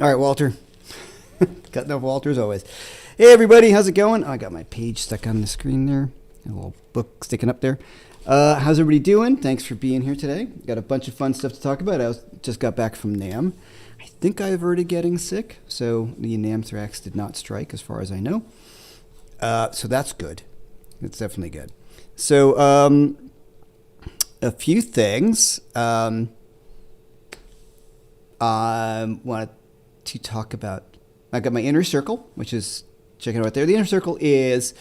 All right, Walter. Got enough Walters always. Hey, everybody. How's it going? Oh, I got my page stuck on the screen there. A little book sticking up there. How's everybody doing? Thanks for being here today. Got a bunch of fun stuff to talk about. Just got back from NAMM. I think I've already getting sick, so the anthrax did not strike as far as I know. So that's good. It's definitely good. So a few things I wanted to talk about. I got my inner circle, which is, check it out there. The inner circle is,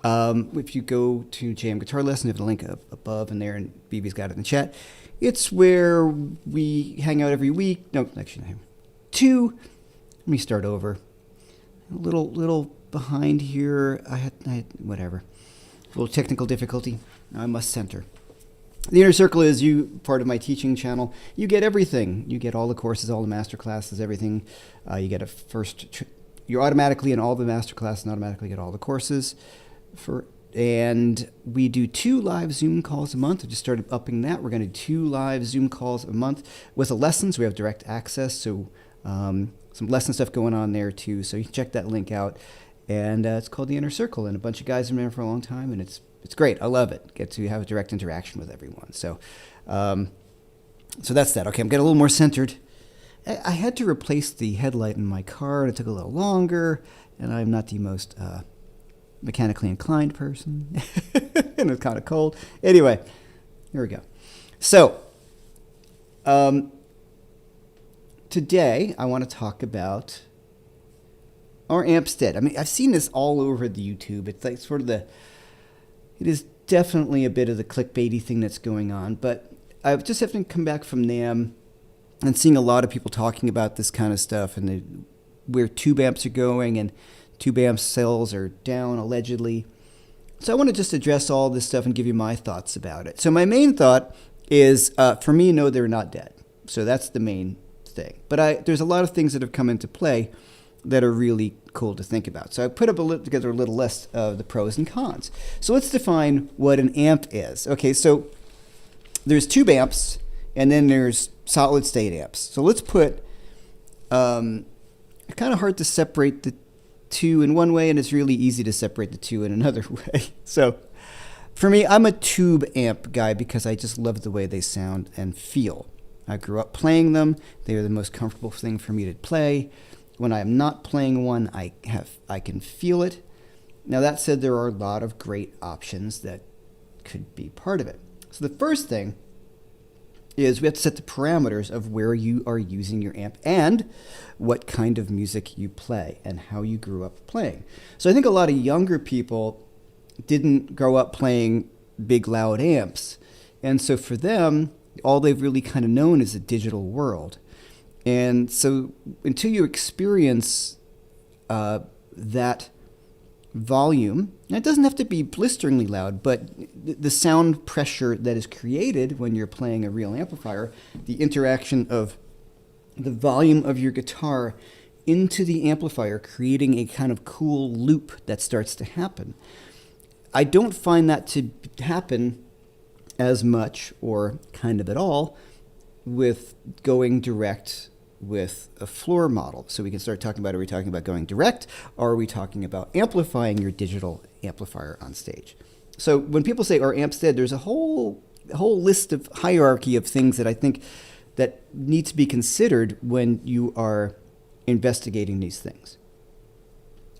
if you go to JM Guitar Lesson, I have the link up above and there, and BB's got it in the chat. It's where we hang out every week. No, actually, no. Let me start over. A little behind here. I had whatever. A little technical difficulty. I must center. The inner circle is part of my teaching channel. You get everything. You get all the courses, all the master classes, everything. You get you're automatically in all the master classes and automatically get all the courses. And we do 2 live Zoom calls a month. I just started upping that. We're going to do 2 live Zoom calls a month with the lessons. We have direct access, so some lesson stuff going on there too. So you can check that link out. And it's called the Inner Circle, and a bunch of guys have been there for a long time, and it's great. I love it. Get to have a direct interaction with everyone. So so that's that. Okay, I'm getting a little more centered. I had to replace the headlight in my car, and it took a little longer, and I'm not the most mechanically inclined person, and it's kind of cold. Anyway, here we go. So today I want to talk about our amps dead. I mean, I've seen this all over the YouTube. It's like sort of it is definitely a bit of the clickbaity thing that's going on, but I've just having come back from NAMM and seeing a lot of people talking about this kind of stuff and where tube amps are going, and tube amp sales are down allegedly. So I want to just address all this stuff and give you my thoughts about it. So my main thought is, for me, no, they're not dead. So that's the main thing. But there's a lot of things that have come into play that are really cool to think about. So I put up together a little list of the pros and cons. So let's define what an amp is. Okay, so there's tube amps, and then there's solid state amps. So let's put, kind of hard to separate the two in one way, and it's really easy to separate the two in another way. So for me, I'm a tube amp guy because I just love the way they sound and feel. I grew up playing them. They are the most comfortable thing for me to play. When I'm not playing one, I can feel it. Now that said, there are a lot of great options that could be part of it. So the first thing is we have to set the parameters of where you are using your amp and what kind of music you play and how you grew up playing. So I think a lot of younger people didn't grow up playing big loud amps. And so for them, all they've really kind of known is a digital world. And so until you experience that volume, and it doesn't have to be blisteringly loud, but the sound pressure that is created when you're playing a real amplifier, the interaction of the volume of your guitar into the amplifier, creating a kind of cool loop that starts to happen. I don't find that to happen as much or kind of at all with going direct with a floor model. So we can start talking about, are we talking about going direct, or are we talking about amplifying your digital amplifier on stage? So when people say, are amps dead, there's a whole list of hierarchy of things that I think that need to be considered when you are investigating these things.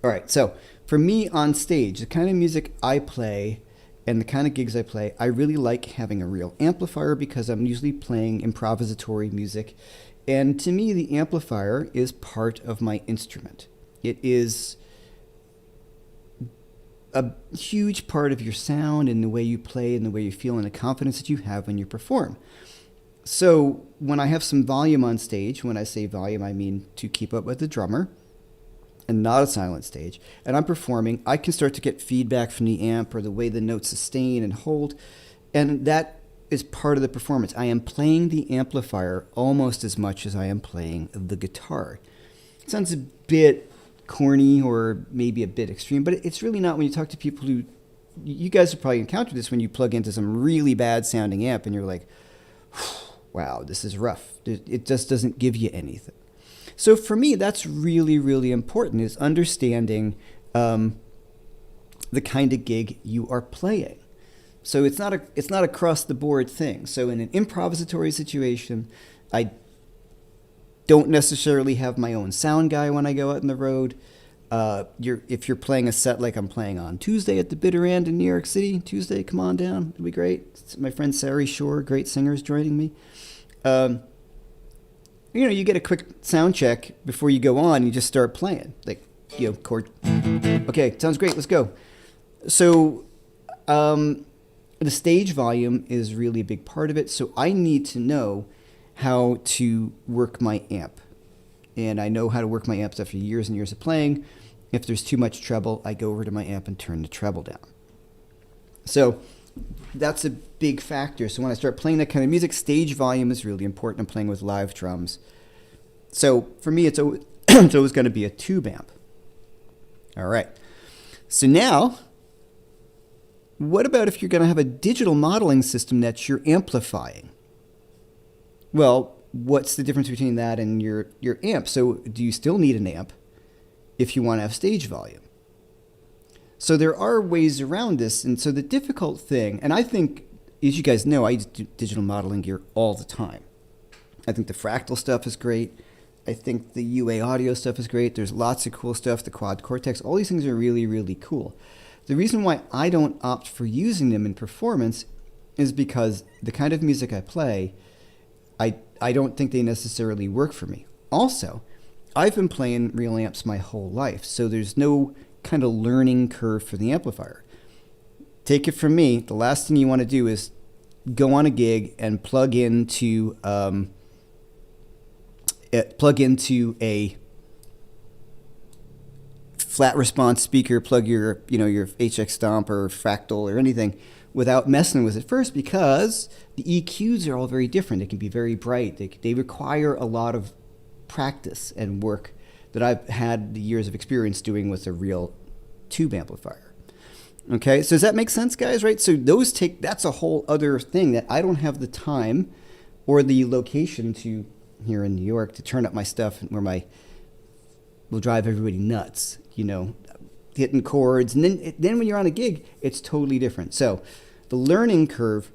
All right, so for me on stage, the kind of music I play and the kind of gigs I play, I really like having a real amplifier because I'm usually playing improvisatory music. And to me, the amplifier is part of my instrument. It is a huge part of your sound and the way you play and the way you feel and the confidence that you have when you perform. So when I have some volume on stage, when I say volume, I mean to keep up with the drummer and not a silent stage, and I'm performing, I can start to get feedback from the amp or the way the notes sustain and hold, and that is part of the performance. I am playing the amplifier almost as much as I am playing the guitar. It sounds a bit corny or maybe a bit extreme, but it's really not when you talk to people who, you guys have probably encountered this when you plug into some really bad sounding amp and you're like, wow, this is rough. It just doesn't give you anything. So for me, that's really, really important, is understanding the kind of gig you are playing. So it's not across the board thing. So in an improvisatory situation, I don't necessarily have my own sound guy when I go out on the road. If you're playing a set like I'm playing on Tuesday at the Bitter End in New York City, Tuesday, come on down, it'll be great. It's my friend Sari Shore, great singer, is joining me. You get a quick sound check before you go on. You just start playing, like, chord. Okay, sounds great. Let's go. So, the stage volume is really a big part of it. So I need to know how to work my amp, and I know how to work my amps after years and years of playing. If there's too much treble, I go over to my amp and turn the treble down. So that's a big factor. So when I start playing that kind of music, stage volume is really important. I'm playing with live drums. So for me, it's always, it's always going to be a tube amp. All right. So now, what about if you're going to have a digital modeling system that you're amplifying? Well, what's the difference between that and your amp? So do you still need an amp if you want to have stage volume? So there are ways around this. And so the difficult thing, and I think, as you guys know, I use digital modeling gear all the time. I think the fractal stuff is great. I think the UA audio stuff is great. There's lots of cool stuff, the quad cortex. All these things are really, really cool. The reason why I don't opt for using them in performance is because the kind of music I play, I don't think they necessarily work for me. Also, I've been playing real amps my whole life, so there's no kind of learning curve for the amplifier. Take it from me, the last thing you want to do is go on a gig and plug into a flat response speaker, plug your HX Stomp or Fractal or anything without messing with it first, because the EQs are all very different. They can be very bright. They require a lot of practice and work that I've had the years of experience doing with a real tube amplifier. Okay, so does that make sense, guys? Right? So that's a whole other thing that I don't have the time or the location to here in New York to turn up my stuff where will drive everybody nuts, hitting chords. And then when you're on a gig, it's totally different. So the learning curve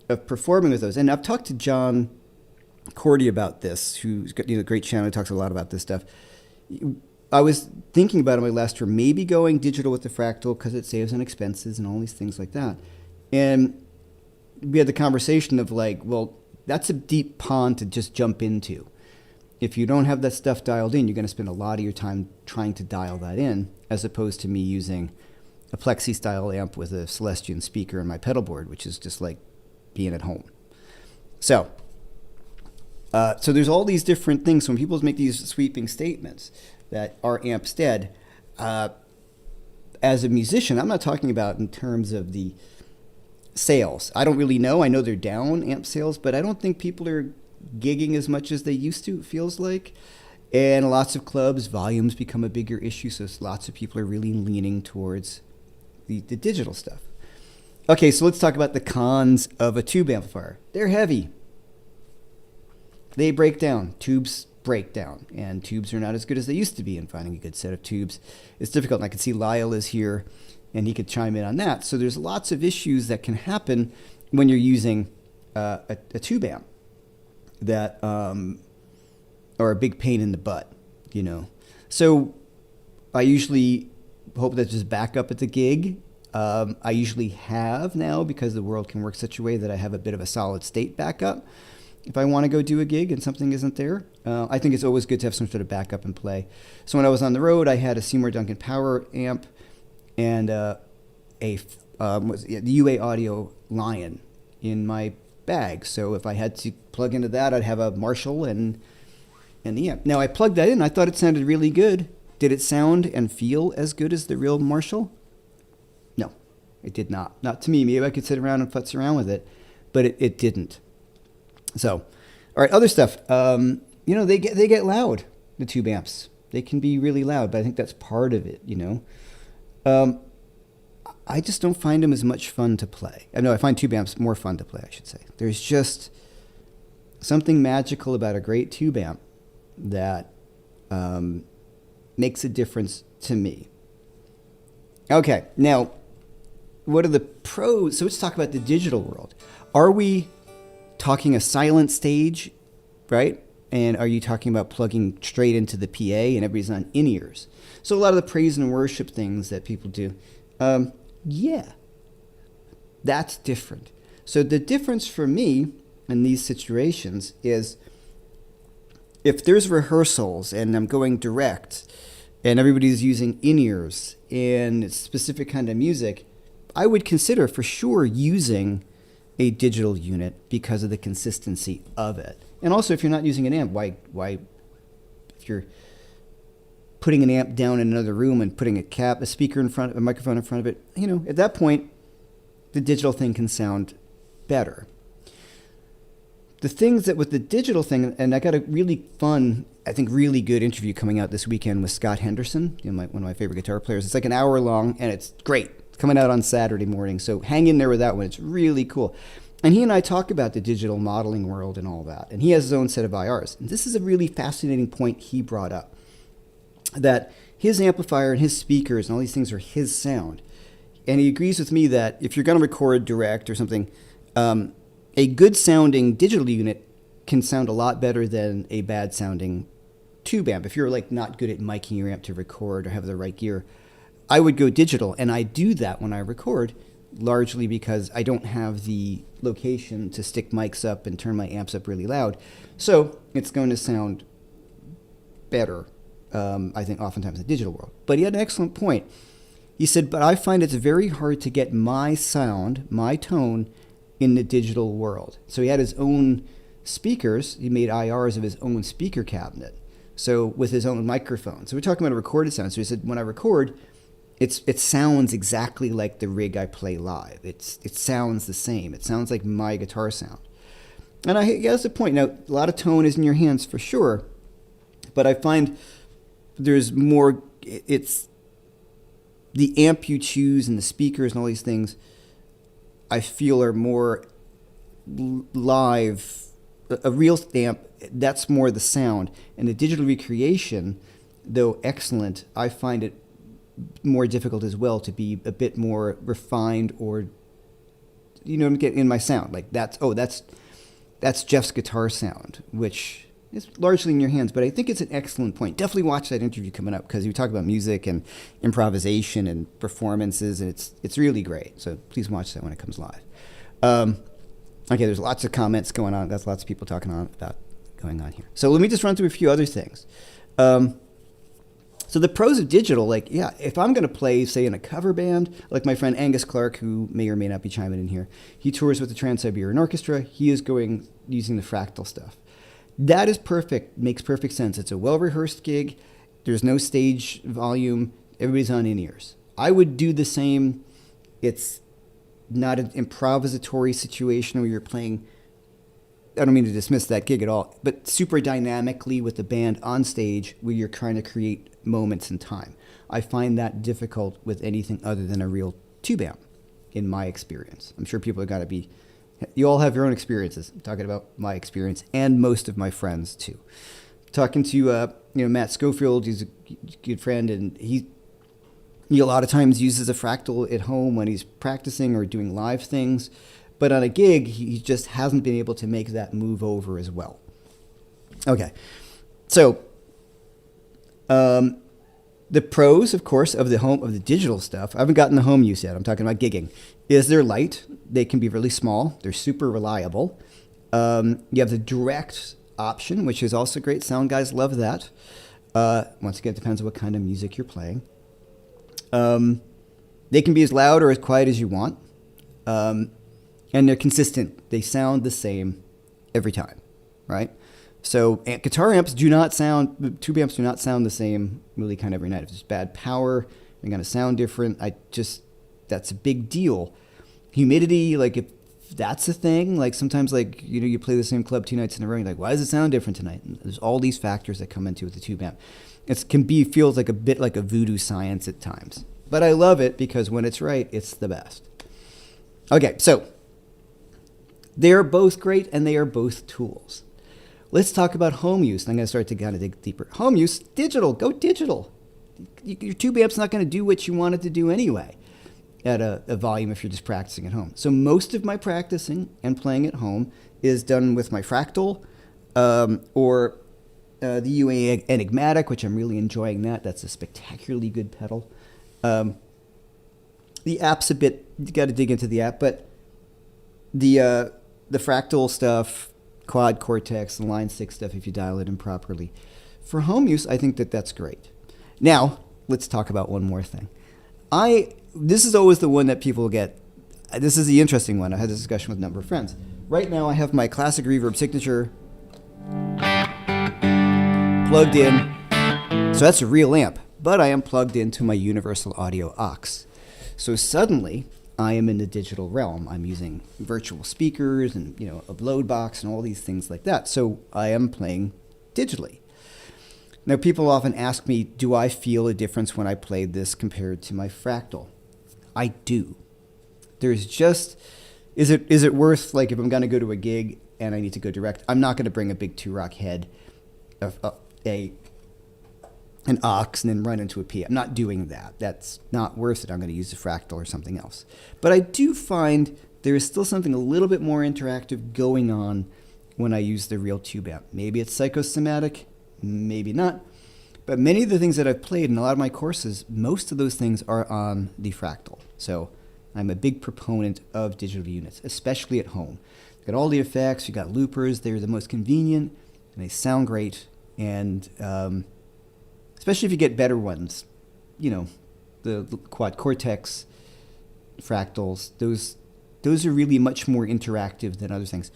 of performing with those, and I've talked to John Cordy about this, who's got a great channel who talks a lot about this stuff. I was thinking about on my last tour, maybe going digital with the Fractal because it saves on expenses and all these things like that. And we had the conversation of like, well, that's a deep pond to just jump into. If you don't have that stuff dialed in, you're going to spend a lot of your time trying to dial that in, as opposed to me using a Plexi style amp with a Celestion speaker and my pedal board, which is just like being at home. So there's all these different things. So when people make these sweeping statements that our amp's dead, as a musician, I'm not talking about in terms of the sales. I don't really know. I know they're down, amp sales, but I don't think people are gigging as much as they used to, it feels like. And lots of clubs, volumes become a bigger issue, so lots of people are really leaning towards the digital stuff. Okay, so let's talk about the cons of a tube amplifier. They're heavy. They break down. Tubes break down. And tubes are not as good as they used to be, and finding a good set of tubes is difficult. And I can see Lyle is here, and he could chime in on that. So there's lots of issues that can happen when you're using a tube amp that are a big pain in the butt, So I usually hope that there's backup at the gig. I usually have now, because the world can work such a way that I have a bit of a solid state backup if I want to go do a gig and something isn't there. I think it's always good to have some sort of backup and play. So when I was on the road, I had a Seymour Duncan Power amp and the UA Audio Lion in my bag. So if I had to plug into that, I'd have a Marshall and the amp. Now I plugged that in. I thought it sounded really good. Did it sound and feel as good as the real Marshall? No, it did not. Not to me. Maybe I could sit around and futz around with it, but it didn't. So, all right, other stuff. They get loud, the tube amps. They can be really loud, but I think that's part of it, I just don't find them as much fun to play. I find tube amps more fun to play, I should say. There's just something magical about a great tube amp that makes a difference to me. Okay, now, what are the pros? So let's talk about the digital world. Are we talking a silent stage, right? And are you talking about plugging straight into the PA and everybody's on in-ears? So a lot of the praise and worship things that people do, yeah, that's different. So the difference for me in these situations is if there's rehearsals and I'm going direct and everybody's using in-ears and it's a specific kind of music, I would consider for sure using a digital unit because of the consistency of it. And also, if you're not using an amp, why if you're putting an amp down in another room and putting a speaker in front, a microphone in front of it, at that point, the digital thing can sound better. The things that with the digital thing, and I got a really fun, I think really good interview coming out this weekend with Scott Henderson, one of my favorite guitar players. It's like an hour long, and it's great. It's coming out on Saturday morning, so hang in there with that one. It's really cool. And he and I talk about the digital modeling world and all that, and he has his own set of IRs. And this is a really fascinating point he brought up, that his amplifier and his speakers and all these things are his sound. And he agrees with me that if you're going to record direct or something, a good sounding digital unit can sound a lot better than a bad sounding tube amp. If you're like not good at miking your amp to record or have the right gear, I would go digital. And I do that when I record, largely because I don't have the location to stick mics up and turn my amps up really loud. So it's going to sound better, I think, oftentimes in the digital world. But he had an excellent point. He said, but I find it's very hard to get my sound, my tone, in the digital world. So he had his own speakers. He made IRs of his own speaker cabinet. So with his own microphone. So we're talking about a recorded sound. So he said, when I record, it sounds exactly like the rig I play live. It sounds the same. It sounds like my guitar sound. And that's the point. Now, a lot of tone is in your hands for sure, but I find there's more. It's the amp you choose and the speakers and all these things, I feel are more live. A real amp, that's more the sound. And the digital recreation, though excellent, I find it more difficult as well to be a bit more refined or, get in my sound. Like that's Jeff's guitar sound, which is largely in your hands. But I think it's an excellent point. Definitely watch that interview coming up because you talk about music and improvisation and performances, and it's really great. So please watch that when it comes live. Okay, there's lots of comments going on. That's lots of people talking about going on here. So let me just run through a few other things. So the pros of digital, if I'm going to play, say, in a cover band, like my friend Angus Clark, who may or may not be chiming in here, he tours with the Trans-Siberian Orchestra. He is using the fractal stuff. That is perfect, makes perfect sense. It's a well-rehearsed gig. There's no stage volume. Everybody's on in-ears. I would do the same. It's not an improvisatory situation where you're playing, I don't mean to dismiss that gig at all, but super dynamically with the band on stage where you're trying to create moments in time. I find that difficult with anything other than a real tube amp, in my experience. I'm sure people have got to be, you all have your own experiences. I'm talking about my experience and most of my friends too. Talking to Matt Schofield, he's a good friend, and he a lot of times uses a fractal at home when he's practicing or doing live things. But on a gig, he just hasn't been able to make that move over as well. Okay, so the pros, of course, of the digital stuff. I haven't gotten the home use yet. I'm talking about gigging. Is they're light. They can be really small. They're super reliable. You have the direct option, which is also great. Sound guys love that. Once again, it depends on what kind of music you're playing. They can be as loud or as quiet as you want. And they're consistent. They sound the same every time, right? So guitar amps tube amps do not sound the same really kind of every night. If there's bad power, they're going to sound different. That's a big deal. Humidity, if that's a thing, sometimes you play the same club 2 nights in a row, you're like, why does it sound different tonight? And there's all these factors that come into it with the tube amp. Feels like a bit like a voodoo science at times. But I love it because when it's right, it's the best. Okay, so they are both great and they are both tools. let's talk about home use. And I'm going to start to kind of dig deeper. Home use, digital, go digital. Your tube amp's not going to do what you want it to do anyway at a volume if you're just practicing at home. So most of my practicing and playing at home is done with my Fractal or the UA Enigmatic, which I'm really enjoying that. That's a spectacularly good pedal. The app's a bit, you got to dig into the app, but the Fractal stuff, Quad Cortex, the Line 6 stuff, if you dial it in properly. For home use, I think that that's great. Now, let's talk about one more thing. This is always the one that people get. This is the interesting one. I had this discussion with a number of friends. Right now, I have my classic reverb signature plugged in. So that's a real amp, but I am plugged into my universal audio aux. So suddenly, I am in the digital realm. I'm using virtual speakers and a load box and all these things like that. So I am playing digitally. Now, people often ask me, do I feel a difference when I play this compared to my Fractal? I do. There's just, is it worth, like if I'm going to go to a gig and I need to go direct, I'm not going to bring a big 2-rock head, an aux, and then run into a P. I'm not doing that. That's not worth it. I'm going to use a Fractal or something else. But I do find there is still something a little bit more interactive going on when I use the real tube amp. Maybe it's psychosomatic, maybe not. But many of the things that I've played in a lot of my courses, most of those things are on the Fractal. So I'm a big proponent of digital units, especially at home. You've got all the effects, you've got loopers, they're the most convenient, and they sound great. And especially if you get better ones, the Quad Cortex, Fractals, those are really much more interactive than other things.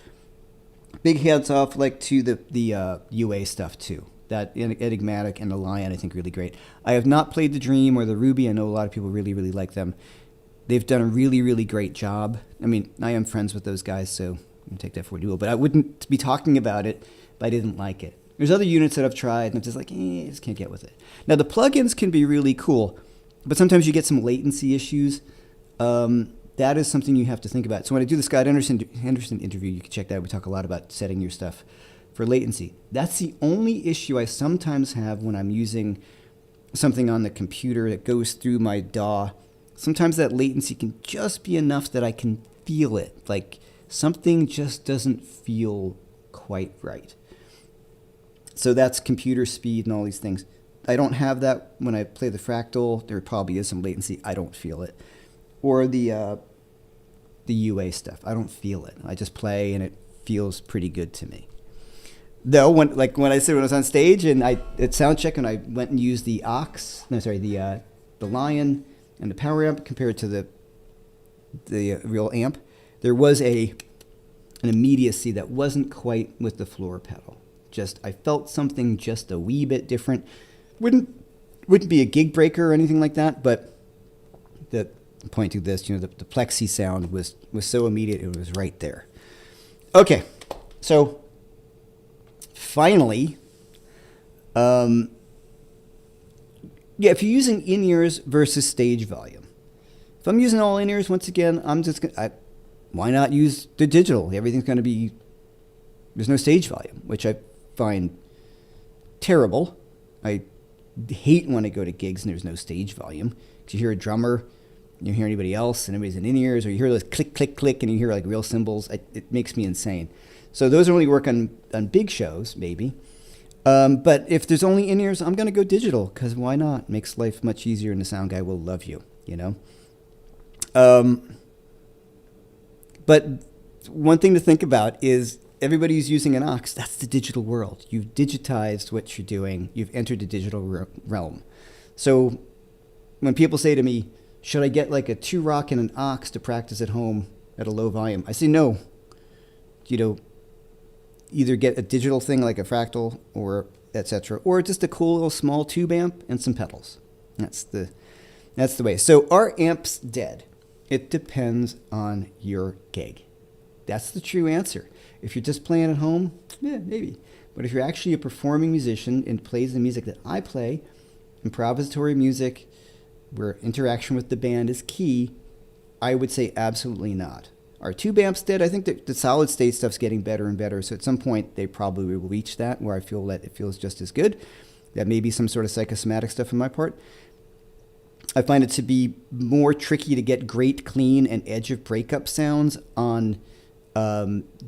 Big hands off to the UA stuff too. That Enigmatic and the Lion, I think, really great. I have not played the Dream or the Ruby. I know a lot of people really, really like them. They've done a really, really great job. I mean, I am friends with those guys, so I'm going to take that for what you will. But I wouldn't be talking about it if I didn't like it. There's other units that I've tried, and I'm just like, I just can't get with it. Now, the plugins can be really cool, but sometimes you get some latency issues. That is something you have to think about. So when I do the Scott Henderson interview, you can check that out. We talk a lot about setting your stuff for latency. That's the only issue I sometimes have when I'm using something on the computer that goes through my DAW. Sometimes that latency can just be enough that I can feel it. Like something just doesn't feel quite right. So that's computer speed and all these things. I don't have that when I play the Fractal. There probably is some latency. I don't feel it. Or the UA stuff. I don't feel it. I just play and it feels pretty good to me. Though when I was on stage and at sound check and I went and used the the Lion and the power amp compared to the real amp, there was an immediacy that wasn't quite with the floor pedal. I felt something just a wee bit different. Wouldn't be a gig breaker or anything like that, but the point to this, the plexi sound was so immediate, it was right there. Okay, so finally, if you're using in-ears versus stage volume. If I'm using all in-ears, once again, I'm just going why not use the digital? Everything's going to be, there's no stage volume, which I find terrible. I hate when I go to gigs and there's no stage volume. Because you hear a drummer, you hear anybody else, and everybody's in in-ears, or you hear those click, click, click, and you hear like real cymbals. It makes me insane. So those only work on big shows, maybe. But if there's only in-ears, I'm going to go digital, because why not? It makes life much easier, and the sound guy will love you, But one thing to think about is everybody's using an aux. That's the digital world. You've digitized what you're doing. You've entered the digital realm. So when people say to me, should I get like a 2-rock and an aux to practice at home at a low volume? I say no. Either get a digital thing like a Fractal or etc., or just a cool little small tube amp and some pedals. That's the way. So are amps dead? It depends on your gig. That's the true answer. If you're just playing at home, yeah, maybe. But if you're actually a performing musician and plays the music that I play, improvisatory music, where interaction with the band is key, I would say absolutely not. Our tube amps did. I think that the solid state stuff's getting better and better. So at some point, they probably will reach that where I feel that it feels just as good. That may be some sort of psychosomatic stuff on my part. I find it to be more tricky to get great, clean, and edge of breakup sounds on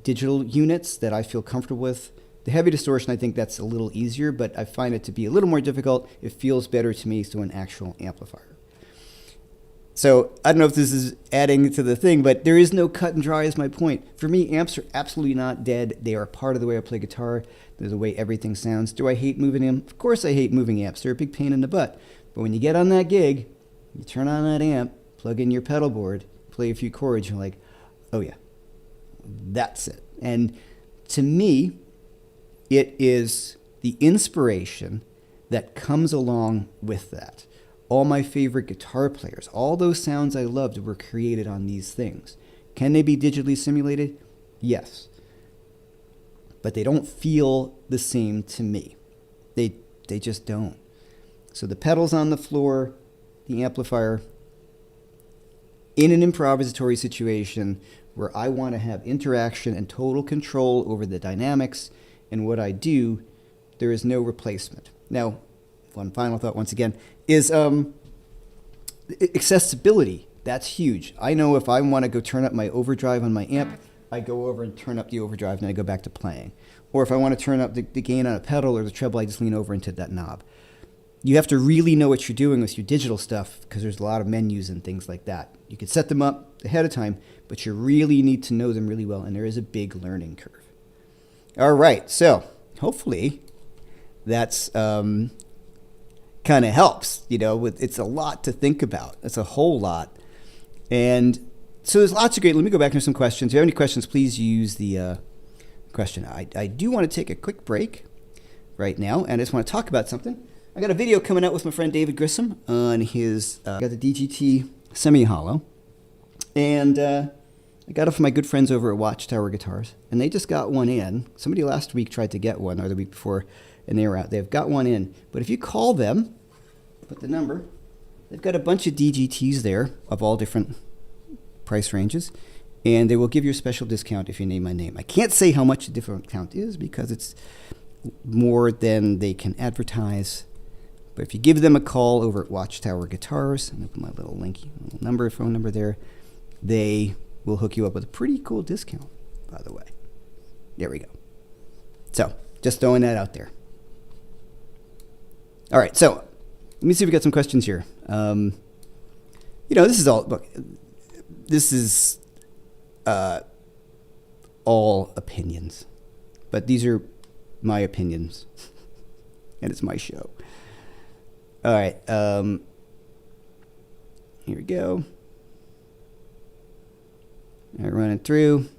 digital units that I feel comfortable with. The heavy distortion, I think that's a little easier, but I find it to be a little more difficult. It feels better to me to an actual amplifier. So I don't know if this is adding to the thing, but there is no cut and dry is my point. For me, amps are absolutely not dead. They are part of the way I play guitar. They're the way everything sounds. Do I hate moving them? Of course I hate moving amps. They're a big pain in the butt. But when you get on that gig, you turn on that amp, plug in your pedal board, play a few chords, you're like, oh yeah, that's it. And to me, it is the inspiration that comes along with that. All my favorite guitar players, all those sounds I loved were created on these things. Can they be digitally simulated? Yes. But they don't feel the same to me. They just don't. So the pedals on the floor, the amplifier, in an improvisatory situation where I want to have interaction and total control over the dynamics and what I do, there is no replacement. Now, one final thought once again is accessibility. That's huge. I know if I want to go turn up my overdrive on my amp, I go over and turn up the overdrive and I go back to playing. Or if I want to turn up the gain on a pedal or the treble, I just lean over into that knob. You have to really know what you're doing with your digital stuff because there's a lot of menus and things like that. You can set them up ahead of time, but you really need to know them really well, and there is a big learning curve. All right, so hopefully that's kind of helps. You know, it's a lot to think about. It's a whole lot. And so there's lots of great. Let me go back to some questions. If you have any questions, please use the question. I do want to take a quick break right now, and I just want to talk about something. I got a video coming out with my friend David Grissom on his, got the DGT semi-hollow, and I got it from my good friends over at Watchtower Guitars, and they just got one in. Somebody last week tried to get one, or the week before, and they were out. They've got one in, but if you call them, put the number, they've got a bunch of DGTs there of all different price ranges, and they will give you a special discount if you name my name. I can't say how much the discount is because it's more than they can advertise. But if you give them a call over at Watchtower Guitars, and I put my little phone number there, they will hook you up with a pretty cool discount, by the way. There we go. So, just throwing that out there. All right, so let me see if we got some questions here. You know, this is all, look, this is all opinions, but these are my opinions, and it's my show. All right, here we go. All right, running through.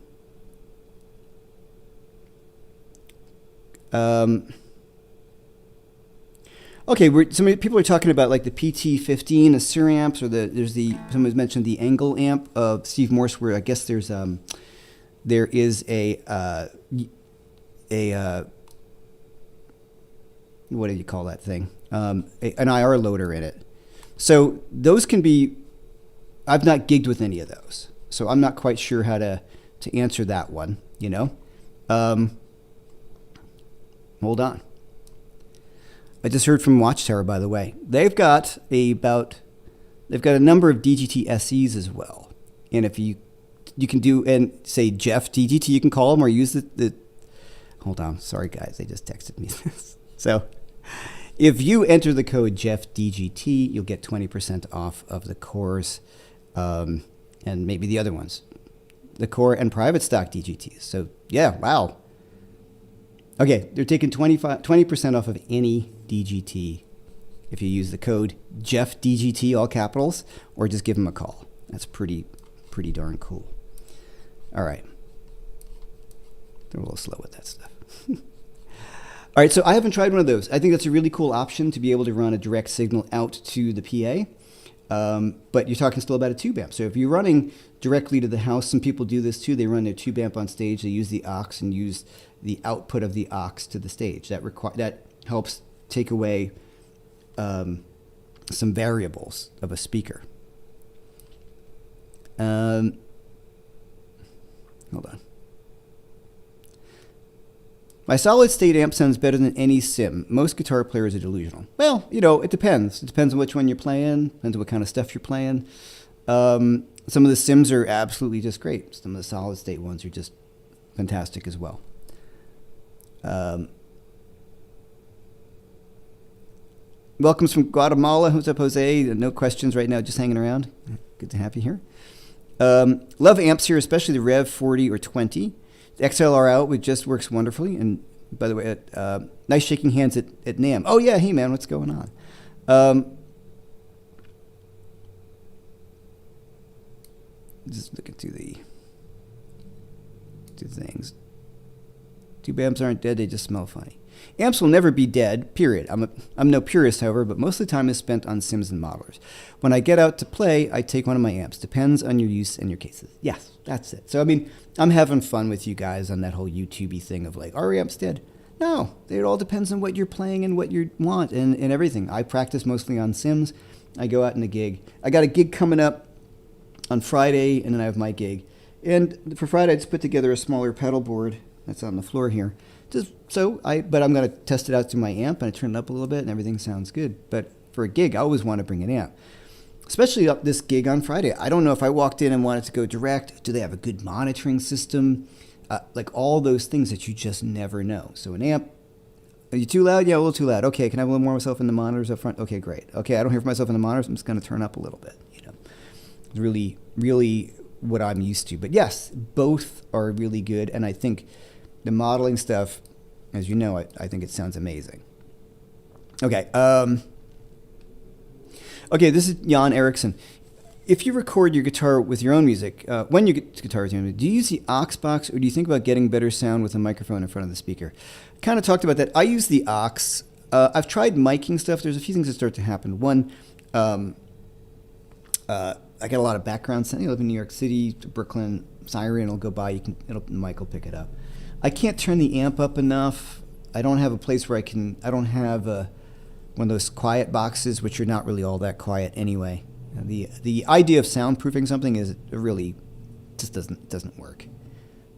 Okay, some people are talking about like the PT15, the Sur amps, or someone's mentioned the Angle amp of Steve Morse, where I guess there is a what do you call that thing? An IR loader in it. So those can be, I've not gigged with any of those, so I'm not quite sure how to answer that one, you know? Hold on. I just heard from Watchtower, by the way. They've got a number of DGT SEs as well. And if you can do, and say Jeff DGT, you can call them or use the hold on. Sorry, guys. They just texted me this. So if you enter the code Jeff DGT, you'll get 20% off of the cores and maybe the other ones. The core and private stock DGTs. So, yeah, wow. Okay, they're taking 20% off of any DGT if you use the code Jeff DGT, all capitals, or just give them a call. That's pretty darn cool. All right. They're a little slow with that stuff. All right, so I haven't tried one of those. I think that's a really cool option to be able to run a direct signal out to the PA. But you're talking still about a tube amp. So if you're running directly to the house, some people do this too. They run their tube amp on stage. They use the aux and use the output of the aux to the stage. That helps take away some variables of a speaker. Hold on. My solid state amp sounds better than any sim. Most guitar players are delusional. Well, it depends. It depends on which one you're playing. Depends on what kind of stuff you're playing. Some of the sims are absolutely just great. Some of the solid state ones are just fantastic as well. Welcomes from Guatemala. What's up, Jose? No questions right now, just hanging around. Good to have you here. Love amps here, especially the Rev 40 or 20. The XLR out, it just works wonderfully. And by the way, nice shaking hands at NAMM. Oh, yeah. Hey, man, what's going on? Just looking through the things. Tube amps aren't dead, they just smell funny. Amps will never be dead, period. I'm no purist, however, but most of the time is spent on sims and modelers. When I get out to play, I take one of my amps. Depends on your use and your cases. Yes, that's it. So, I mean, I'm having fun with you guys on that whole YouTube-y thing of like, are amps dead? No, it all depends on what you're playing and what you want and everything. I practice mostly on sims. I go out in a gig. I got a gig coming up on Friday, and then I have my gig. And for Friday, I just put together a smaller pedal board that's on the floor here. But I'm going to test it out through my amp, and I turn it up a little bit, and everything sounds good. But for a gig, I always want to bring an amp, especially up this gig on Friday. I don't know if I walked in and wanted to go direct. Do they have a good monitoring system? Like all those things that you just never know. So an amp, are you too loud? Yeah, a little too loud. Okay, can I have a little more myself in the monitors up front? Okay, great. Okay, I don't hear for myself in the monitors. I'm just going to turn up a little bit. It's really, really what I'm used to. But yes, both are really good, and I think the modeling stuff, as you know, I think it sounds amazing. Okay. Okay, this is Jan Eriksson. If you record your guitar with your own music, when you get guitar with your own music, do you use the aux box, or do you think about getting better sound with a microphone in front of the speaker? Kind of talked about that. I use the aux. I've tried miking stuff. There's a few things that start to happen. One, I get a lot of background sound. You live in New York City, Brooklyn, siren will go by. The mic will pick it up. I can't turn the amp up enough. I don't have a place where I don't have one of those quiet boxes, which are not really all that quiet anyway. The idea of soundproofing something is really just doesn't work.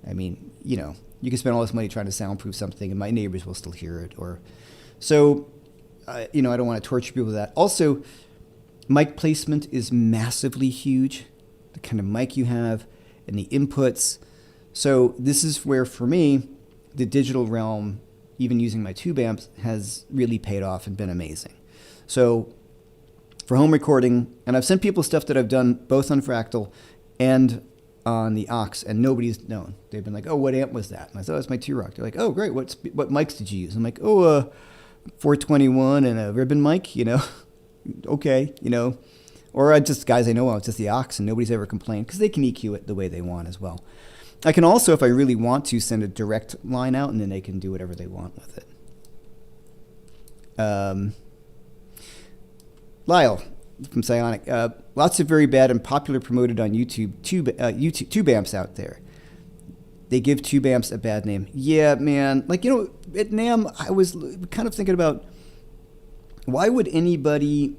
I mean, you can spend all this money trying to soundproof something, and my neighbors will still hear it. I don't want to torture people with that. Also, mic placement is massively huge. The kind of mic you have and the inputs. So this is where, for me, the digital realm, even using my tube amps, has really paid off and been amazing. So for home recording, and I've sent people stuff that I've done both on Fractal and on the aux, and nobody's known. They've been like, oh, what amp was that? And I thought, oh, it's my T-Rock. They're like, oh, great. What mics did you use? I'm like, 421 and a ribbon mic, okay, Or just guys I know, well, it's just the aux, and nobody's ever complained, because they can EQ it the way they want as well. I can also, if I really want to, send a direct line out, and then they can do whatever they want with it. Lyle from Psionic. Lots of very bad and popular promoted on YouTube tube amps out there. They give tube amps a bad name. Yeah, man. Like, at NAMM, I was kind of thinking about, why would anybody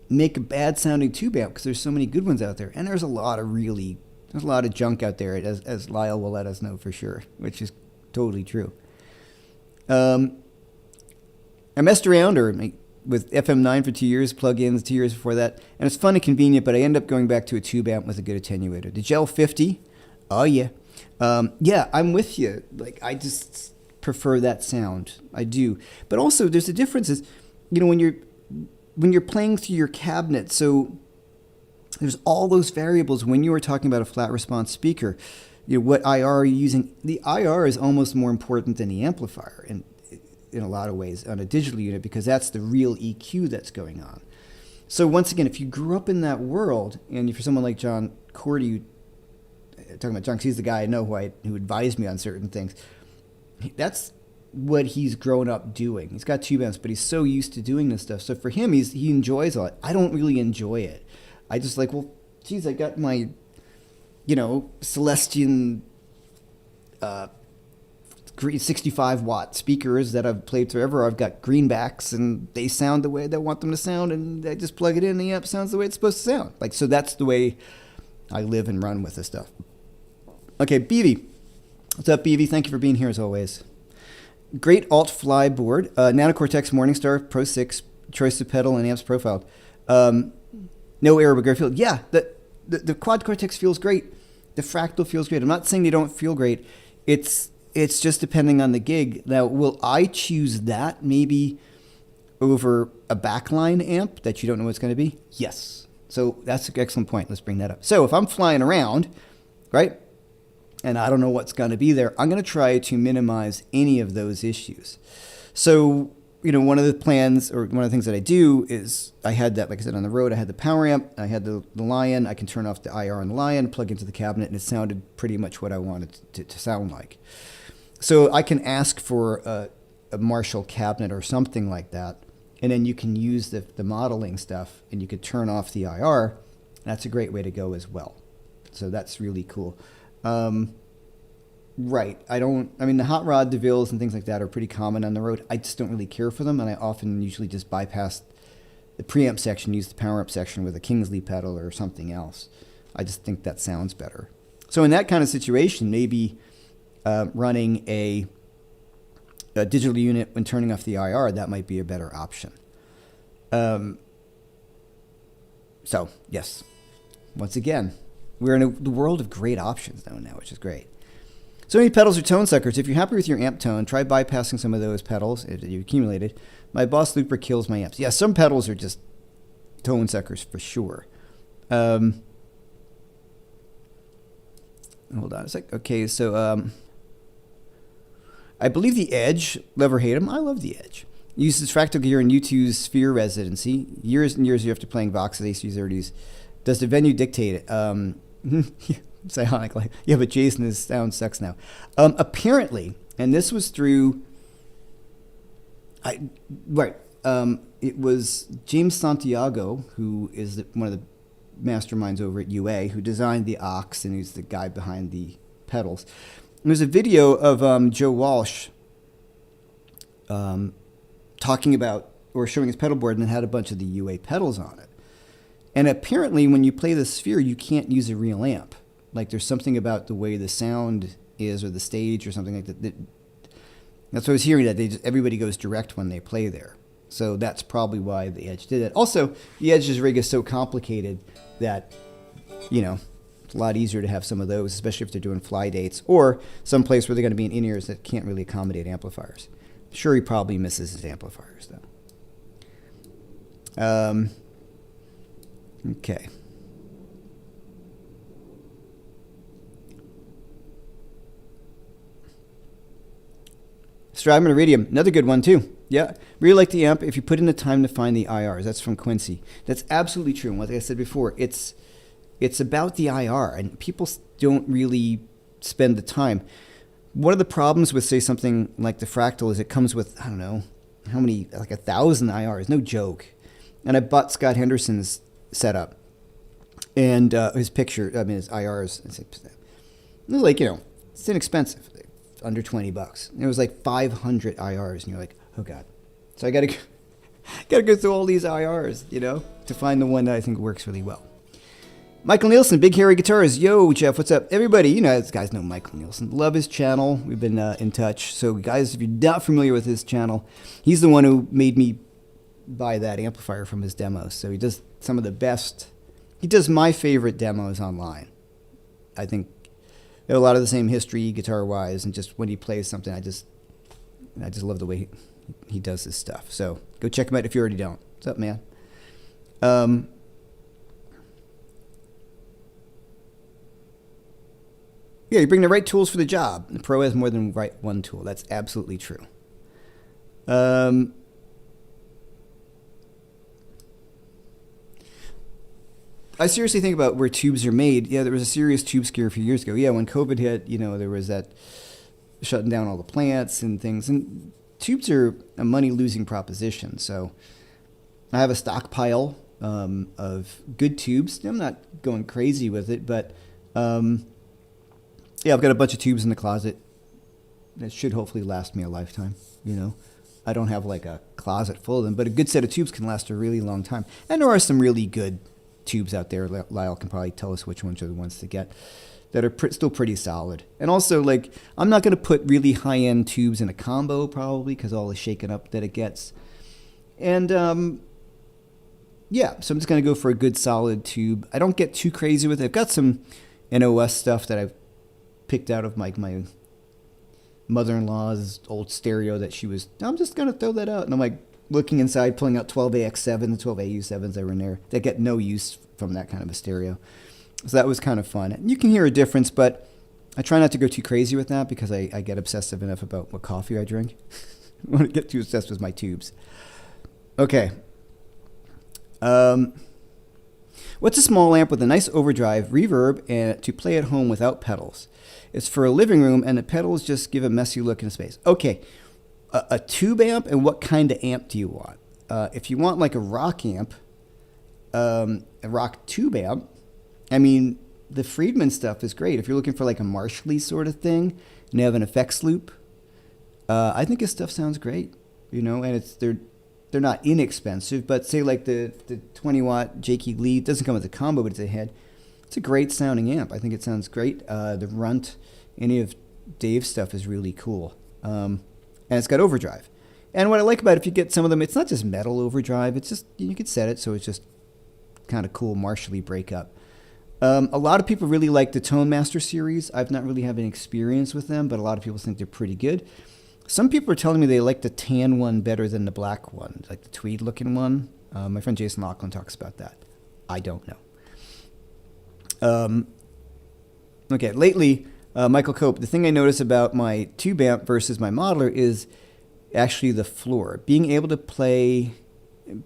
make a bad sounding tube amp? Because there's so many good ones out there, and there's a lot of junk out there, as Lyle will let us know for sure, which is totally true. I messed around with FM9 for 2 years, plugins 2 years before that, and it's fun and convenient, but I end up going back to a tube amp with a good attenuator. The Gel 50, oh yeah. Yeah, I'm with you. Like, I just prefer that sound. I do. But also, there's a difference is, when you're playing through your cabinet, so there's all those variables when you were talking about a flat response speaker. What IR are you using? The IR is almost more important than the amplifier in a lot of ways on a digital unit, because that's the real EQ that's going on. So once again, if you grew up in that world, and for someone like John Cordy, talking about John, 'cause he's the guy I know who advised me on certain things, that's what he's grown up doing. He's got tube amps, but he's so used to doing this stuff. So for him, he enjoys all it. I don't really enjoy it. I just like, well, geez, I got my, Celestion 65-watt speakers that I've played forever. I've got greenbacks, and they sound the way that I want them to sound, and I just plug it in, and the amp sounds the way it's supposed to sound. So that's the way I live and run with this stuff. Okay, BV. What's up, BV? Thank you for being here as always. Great alt fly board. Nanocortex Morningstar Pro 6, choice of pedal and amps profiled. No error, but great feel. Yeah, the quad cortex feels great. The fractal feels great. I'm not saying they don't feel great. It's just depending on the gig. Now, will I choose that maybe over a backline amp that you don't know what it's going to be? Yes. So that's an excellent point. Let's bring that up. So if I'm flying around, right, and I don't know what's going to be there, I'm going to try to minimize any of those issues. So, one of the plans or one of the things that I do is I had that, like I said, on the road, I had the power amp, I had the Lion. I can turn off the IR on the Lion, plug into the cabinet, and it sounded pretty much what I wanted to sound like. So I can ask for a Marshall cabinet or something like that, and then you can use the modeling stuff, and you could turn off the IR. That's a great way to go as well. So that's really cool. Right. The hot rod DeVilles and things like that are pretty common on the road. I just don't really care for them, and I often usually just bypass the preamp section, use the power amp section with a Kingsley pedal or something else. I just think that sounds better. So in that kind of situation, maybe running a digital unit when turning off the IR, that might be a better option. So, yes. Once again, we're in the world of great options now, which is great. So many pedals are tone suckers. If you're happy with your amp tone, try bypassing some of those pedals that you accumulated. My Boss Looper kills my amps. Yeah, some pedals are just tone suckers for sure. Hold on a sec. Okay, so I believe the Edge, love or hate him, I love the Edge. Uses fractal gear in U2's Sphere residency. Years and years after playing Vox's AC30s. Does the venue dictate it? Psionically. Yeah, but Jason, his sound sucks now. Apparently, and this was through... it was James Santiago, who is one of the masterminds over at UA, who designed the aux, and he's the guy behind the pedals. And there's a video of Joe Walsh talking about, or showing his pedal board, and it had a bunch of the UA pedals on it. And apparently, when you play the Sphere, you can't use a real amp. Like, there's something about the way the sound is, or the stage, or something like that. That's what I was hearing, that everybody goes direct when they play there. So that's probably why the Edge did it. Also, the Edge's rig is so complicated that, it's a lot easier to have some of those, especially if they're doing fly dates, or some place where they're going to be in in-ears that can't really accommodate amplifiers. I'm sure he probably misses his amplifiers, though. Okay. Strymon Iridium, another good one too. Yeah, really like the amp if you put in the time to find the IRs. That's from Quincy. That's absolutely true. And like I said before, it's about the IR, and people don't really spend the time. One of the problems with, say, something like the Fractal is it comes with, I don't know, how many, like 1,000 IRs. No joke. And I bought Scott Henderson's setup and his picture, his IRs. It was like, it's inexpensive. Under $20. It was like 500 IRs, and you're like, oh god. So I gotta go through all these IRs, to find the one that I think works really well. Michael Nielsen, Big Hairy Guitars. Yo, Jeff, what's up? Everybody, these guys know Michael Nielsen. Love his channel. We've been in touch. So guys, if you're not familiar with his channel, he's the one who made me buy that amplifier from his demos. So he does some of the best. He does my favorite demos online. I think they have a lot of the same history guitar-wise, and just when he plays something, I just love the way he does his stuff. So go check him out if you already don't. What's up, man? Yeah, you bring the right tools for the job. The pro has more than one tool. That's absolutely true. I seriously think about where tubes are made. Yeah, there was a serious tube scare a few years ago. Yeah, when COVID hit, there was that shutting down all the plants and things. And tubes are a money-losing proposition. So I have a stockpile of good tubes. I'm not going crazy with it, but yeah, I've got a bunch of tubes in the closet that should hopefully last me a lifetime. I don't have like a closet full of them, but a good set of tubes can last a really long time. And there are some really good tubes out there. Lyle can probably tell us which ones are the ones to get that are still pretty solid. And also, like, I'm not going to put really high-end tubes in a combo probably because all the shaken up that it gets. And yeah, so I'm just going to go for a good solid tube. I don't get too crazy with it. I've got some NOS stuff that I've picked out of my mother-in-law's old stereo that I'm just going to throw that out. And I'm like looking inside, pulling out 12AX7s, 12AU7s that were in there that get no use from that kind of a stereo. So that was kind of fun. And you can hear a difference, but I try not to go too crazy with that because I get obsessive enough about what coffee I drink. I want to get too obsessed with my tubes. Okay. What's a small amp with a nice overdrive, reverb, and to play at home without pedals? It's for a living room, and the pedals just give a messy look in space. Okay, a tube amp, and what kind of amp do you want? If you want like a rock amp, a rock tube amp, I mean, the Friedman stuff is great. If you're looking for like a Marshally sort of thing, and you have an effects loop, I think his stuff sounds great, and they're not inexpensive, but say like the 20-watt Jakey Lee, it doesn't come with a combo, but it's a head. It's a great sounding amp. I think it sounds great. The Runt, any of Dave's stuff is really cool. And it's got overdrive. And what I like about it, if you get some of them, it's not just metal overdrive. It's just, you could set it so it's just kind of cool Marshally breakup. A lot of people really like the Tone Master series. I've not really had any experience with them, but a lot of people think they're pretty good. Some people are telling me they like the tan one better than the black one, like the tweed looking one. My friend Jason Lachlan talks about that. I don't know. Okay, lately, Michael Cope, the thing I notice about my tube amp versus my modeler is actually the floor. Being able to play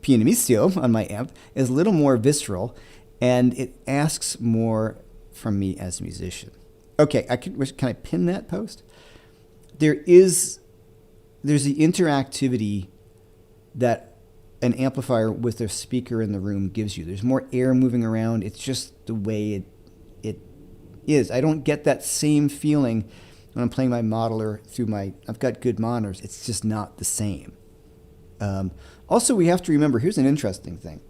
pianissimo on my amp is a little more visceral, and it asks more from me as a musician. Okay, can I pin that post? There's the interactivity that an amplifier with a speaker in the room gives you. There's more air moving around. It's just the way it is. I don't get that same feeling when I'm playing my modeler I've got good monitors. It's just not the same. Also, we have to remember, here's an interesting thing.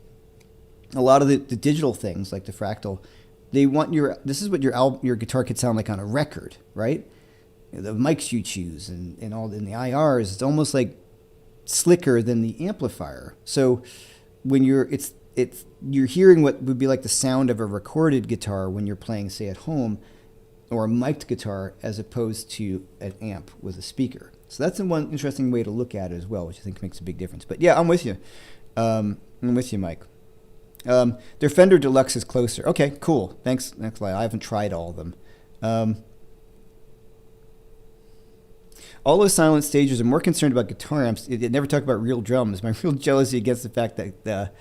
A lot of the digital things, like the Fractal, they want this is what your guitar could sound like on a record, right? The mics you choose and all in the IRs, it's almost like slicker than the amplifier. So when you're hearing what would be like the sound of a recorded guitar when you're playing, say, at home, or a mic'd guitar as opposed to an amp with a speaker. So that's one interesting way to look at it as well, which I think makes a big difference. But yeah, I'm with you. I'm with you, Mike. Their Fender Deluxe is closer. Okay, cool. Thanks, Lyle. I haven't tried all of them. All those silent stages are more concerned about guitar amps. It never talk about real drums. My real jealousy against the fact that,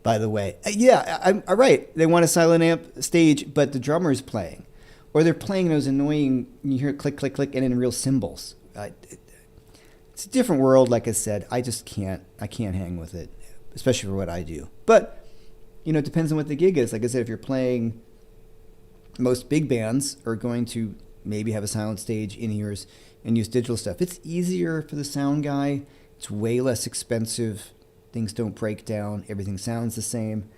by the way, I'm right. They want a silent amp stage, but the drummer is playing. Or they're playing those annoying, you hear click, click, click, and in real cymbals. It's a different world, like I said. I can't hang with it, especially for what I do. But, it depends on what the gig is. Like I said, if you're playing, most big bands are going to maybe have a silent stage, in-ears, and use digital stuff. It's easier for the sound guy. It's way less expensive. Things don't break down. Everything sounds the same.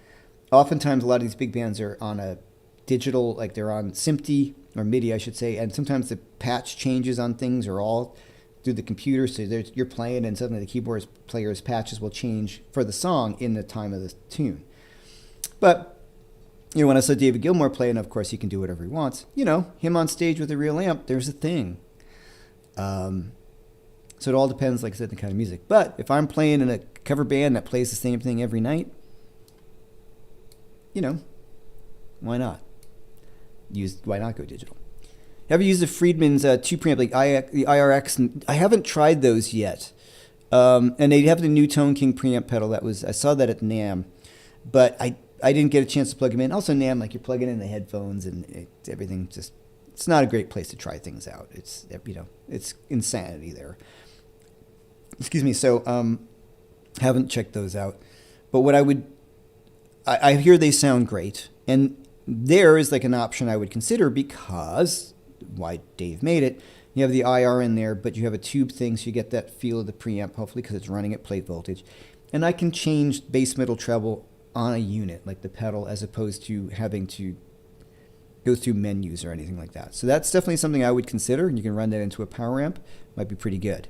Oftentimes, a lot of these big bands are on a digital, like they're on SMPTE, or MIDI, I should say, and sometimes the patch changes on things are all through the computer, so you're playing, and suddenly the keyboard player's patches will change for the song in the time of the tune. But, when I saw David Gilmour play, and of course he can do whatever he wants, him on stage with a real amp, there's a thing. So it all depends, like I said, the kind of music. But if I'm playing in a cover band that plays the same thing every night, why not? Why not go digital? Have you used the Friedman's two preamp, like the IRX? And I haven't tried those yet. And they have the new Tone King preamp pedal. I saw that at NAMM, but I didn't get a chance to plug them in. Also NAMM, like you're plugging in the headphones and everything just. It's not a great place to try things out. It's it's insanity there. Excuse me. So haven't checked those out. But what I hear they sound great, and there is like an option I would consider because why Dave made it. You have the IR in there, but you have a tube thing, so you get that feel of the preamp, hopefully because it's running at plate voltage. And I can change bass, middle, treble on a unit, like the pedal, as opposed to having to go through menus or anything like that. So that's definitely something I would consider. You can run that into a power amp. Might be pretty good.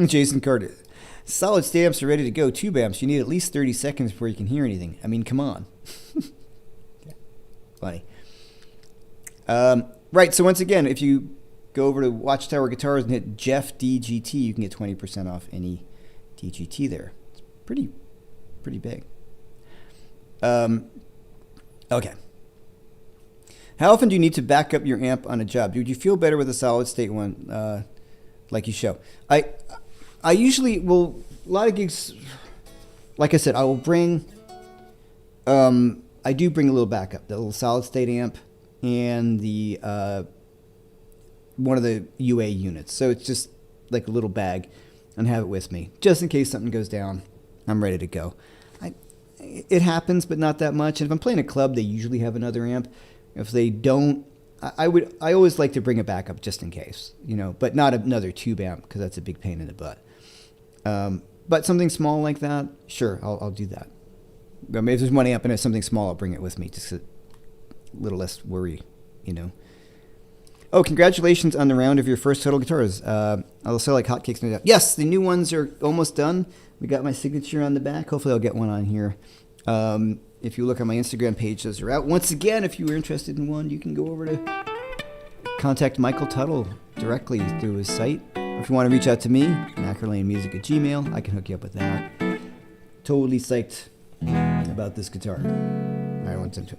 Jason Carter. Solid state amps are ready to go. Tube amps, you need at least 30 seconds before you can hear anything. I mean, come on. Funny. Right, so once again, if you go over to Watchtower Guitars and hit Jeff DGT, you can get 20% off any DGT there. It's pretty big. Okay. How often do you need to back up your amp on a job? Would you feel better with a solid state one, like you show? I usually will, a lot of gigs, like I said, I will bring, I do bring a little backup, the little solid state amp and the, one of the UA units. So it's just like a little bag and have it with me. Just in case something goes down, I'm ready to go. It happens, but not that much. And if I'm playing a club, they usually have another amp. If they don't, I always like to bring a backup just in case, you know, but not another tube amp because that's a big pain in the butt. But something small like that, sure, I'll do that. I mean, if there's one amp and it's something small, I'll bring it with me just a little less worry, you know. Oh, congratulations on the round of your first Total Guitars. I'll sell like hotcakes, no doubt. Yes, the new ones are almost done. We got my signature on the back. Hopefully I'll get one on here. If you look on my Instagram page, those are out. Once again, if you were interested in one, you can go over to contact Michael Tuttle directly through his site. If you want to reach out to me, mackerlanemusic@gmail.com, I can hook you up with that. Totally psyched about this guitar. I want to.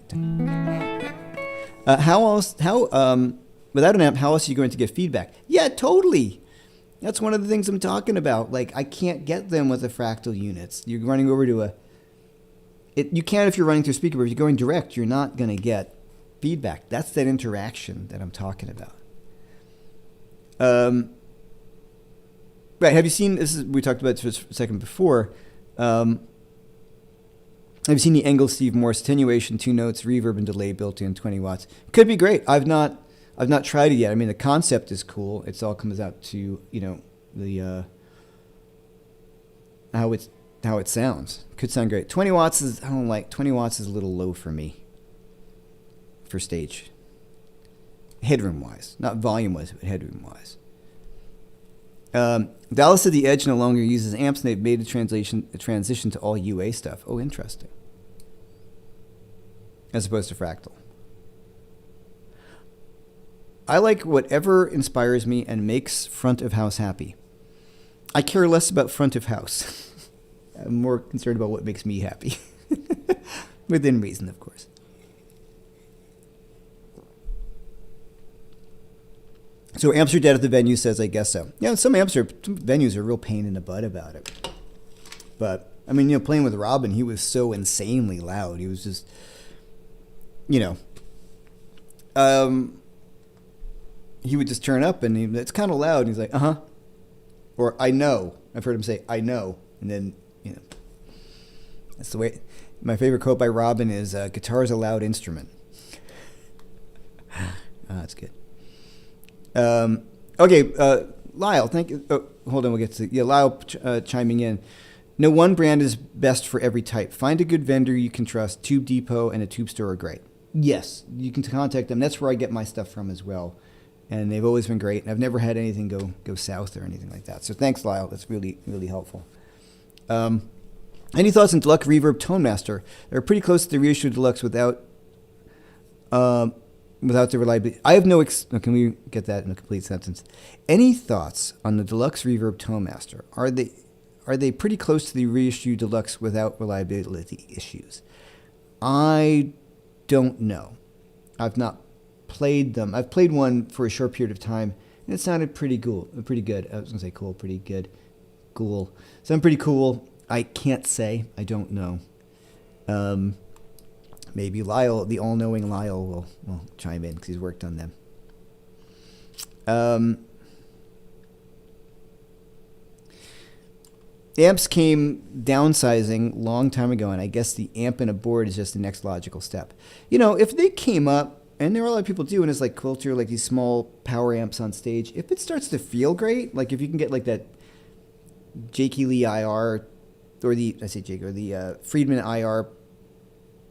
Without an amp, how else are you going to get feedback? Yeah, totally. That's one of the things I'm talking about. Like, I can't get them with the fractal units. You're running over to you can if you're running through speaker, but if you're going direct, you're not going to get feedback. That's that interaction that I'm talking about. Right, have you seen, we talked about this for a second before, have you seen the Engel Steve Morse attenuation, 2 notes, reverb and delay built in, 20 watts? Could be great. I've not tried it yet. I mean, the concept is cool. It's all comes out to, you know, the how it sounds. Could sound great. 20 watts is, I don't like, 20 watts is a little low for me for stage. Headroom wise, not volume wise, but headroom wise. Dallas said the Edge no longer uses amps, and they've made a transition to all UA stuff. Oh, interesting. As opposed to fractal. I like whatever inspires me and makes front of house happy. I care less about front of house. I'm more concerned about what makes me happy. Within reason, of course. So amps are dead at the venue, says, I guess so. Yeah, some venues are a real pain in the butt about it. But, I mean, you know, playing with Robin, he was so insanely loud. He was just, you know, he would just turn up and it's kind of loud. And he's like, uh-huh. Or, I know. I've heard him say, I know. And then, you know, that's the way. My favorite quote by Robin is, guitar is a loud instrument. That's good. Okay, Lyle, thank you. Oh, hold on, we'll get to Lyle chiming in. No one brand is best for every type. Find a good vendor you can trust. Tube Depot and a tube store are great. Yes, you can contact them. That's where I get my stuff from as well. And they've always been great. And I've never had anything go south or anything like that. So thanks, Lyle. That's really, really helpful. Any thoughts on Deluxe Reverb Tone Master? They're pretty close to the reissue Deluxe without the reliability. I have no... can we get that in a complete sentence? Any thoughts on the Deluxe Reverb Tone Master? Are they pretty close to the reissue Deluxe without reliability issues? I don't know. I've not played them. I've played one for a short period of time, and it sounded pretty cool. Pretty good. I was going to say cool, pretty good. Cool. Sounded pretty cool. I can't say. I don't know. Maybe Lyle, the all-knowing Lyle, will chime in because he's worked on them. Amps came downsizing long time ago, and I guess the amp and a board is just the next logical step. You know, if they came up, and there are a lot of people do, and it's like culture, like these small power amps on stage, if it starts to feel great, like if you can get like that Jakey Lee IR, or the Friedman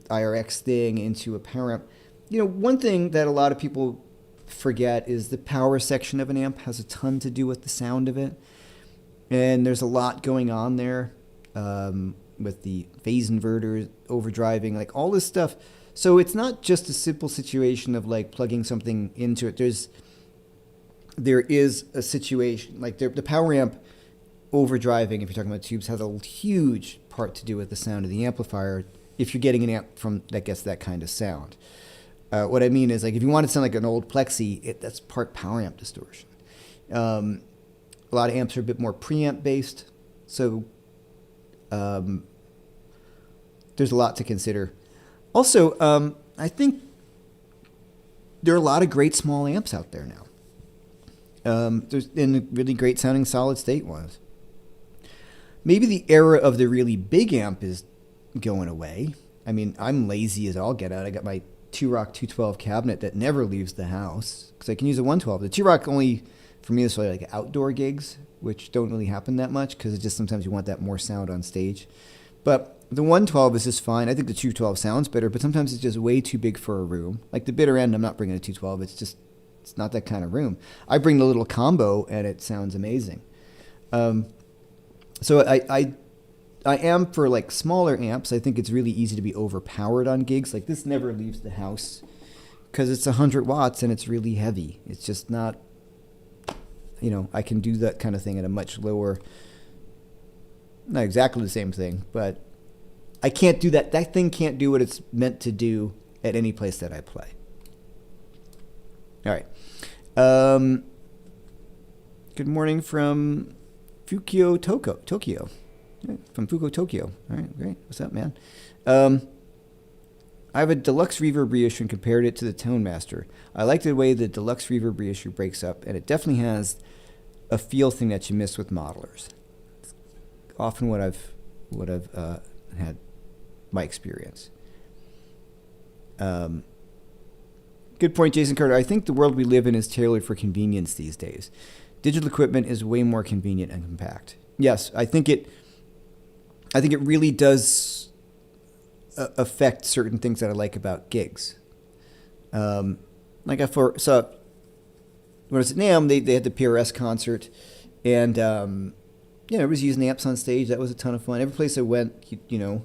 IRX thing into a power amp. One thing that a lot of people forget is the power section of an amp has a ton to do with the sound of it. And there's a lot going on there with the phase inverters, overdriving, like all this stuff. So it's not just a simple situation of like plugging something into it. There is a situation, like the power amp overdriving, if you're talking about tubes, has a huge part to do with the sound of the amplifier if you're getting an amp that gets that kind of sound. What I mean is, like, if you want to sound like an old Plexi, that's part power amp distortion. A lot of amps are a bit more preamp based, so there's a lot to consider. Also, I think there are a lot of great small amps out there now. There's really great sounding solid state ones. Maybe the era of the really big amp is going away. I mean, I'm lazy as all get out. I got my 2-Rock 212 cabinet that never leaves the house because I can use a 112. The 2-Rock only, for me, is really like outdoor gigs, which don't really happen that much because it's just sometimes you want that more sound on stage. But the 112 is just fine. I think the 212 sounds better, but sometimes it's just way too big for a room. Like the bitter end, I'm not bringing a 212. It's not that kind of room. I bring the little combo, and it sounds amazing. So I am for like smaller amps. I think it's really easy to be overpowered on gigs. Like this never leaves the house because it's 100 watts and it's really heavy. It's just not, I can do that kind of thing at a much lower, not exactly the same thing, but I can't do that. That thing can't do what it's meant to do at any place that I play. All right. Good morning from Fukio, Tokyo. From Fuko, Tokyo. All right, great. What's up, man? I have a deluxe reverb reissue and compared it to the Tone Master. I like the way the deluxe reverb reissue breaks up, and it definitely has a feel thing that you miss with modelers. It's often what I've had my experience. Good point, Jason Carter. I think the world we live in is tailored for convenience these days. Digital equipment is way more convenient and compact. Yes, I think it really does affect certain things that I like about gigs. Like I saw when I was at NAMM, they had the PRS concert, and I was using amps on stage. That was a ton of fun. Every place I went, the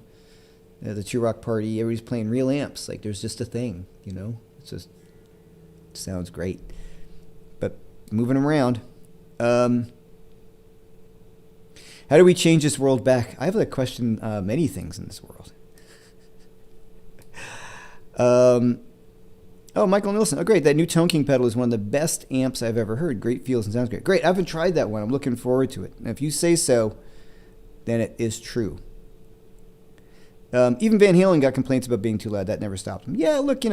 2-Rock party, everybody's playing real amps. Like there's just a thing, It's just sounds great. But moving around. How do we change this world back? I have that question many things in this world. Michael Nilsson. Oh, great. That new Tone King pedal is one of the best amps I've ever heard. Great feels and sounds great. Great. I haven't tried that one. I'm looking forward to it. And if you say so, then it is true. Even Van Halen got complaints about being too loud. That never stopped him. Yeah, look,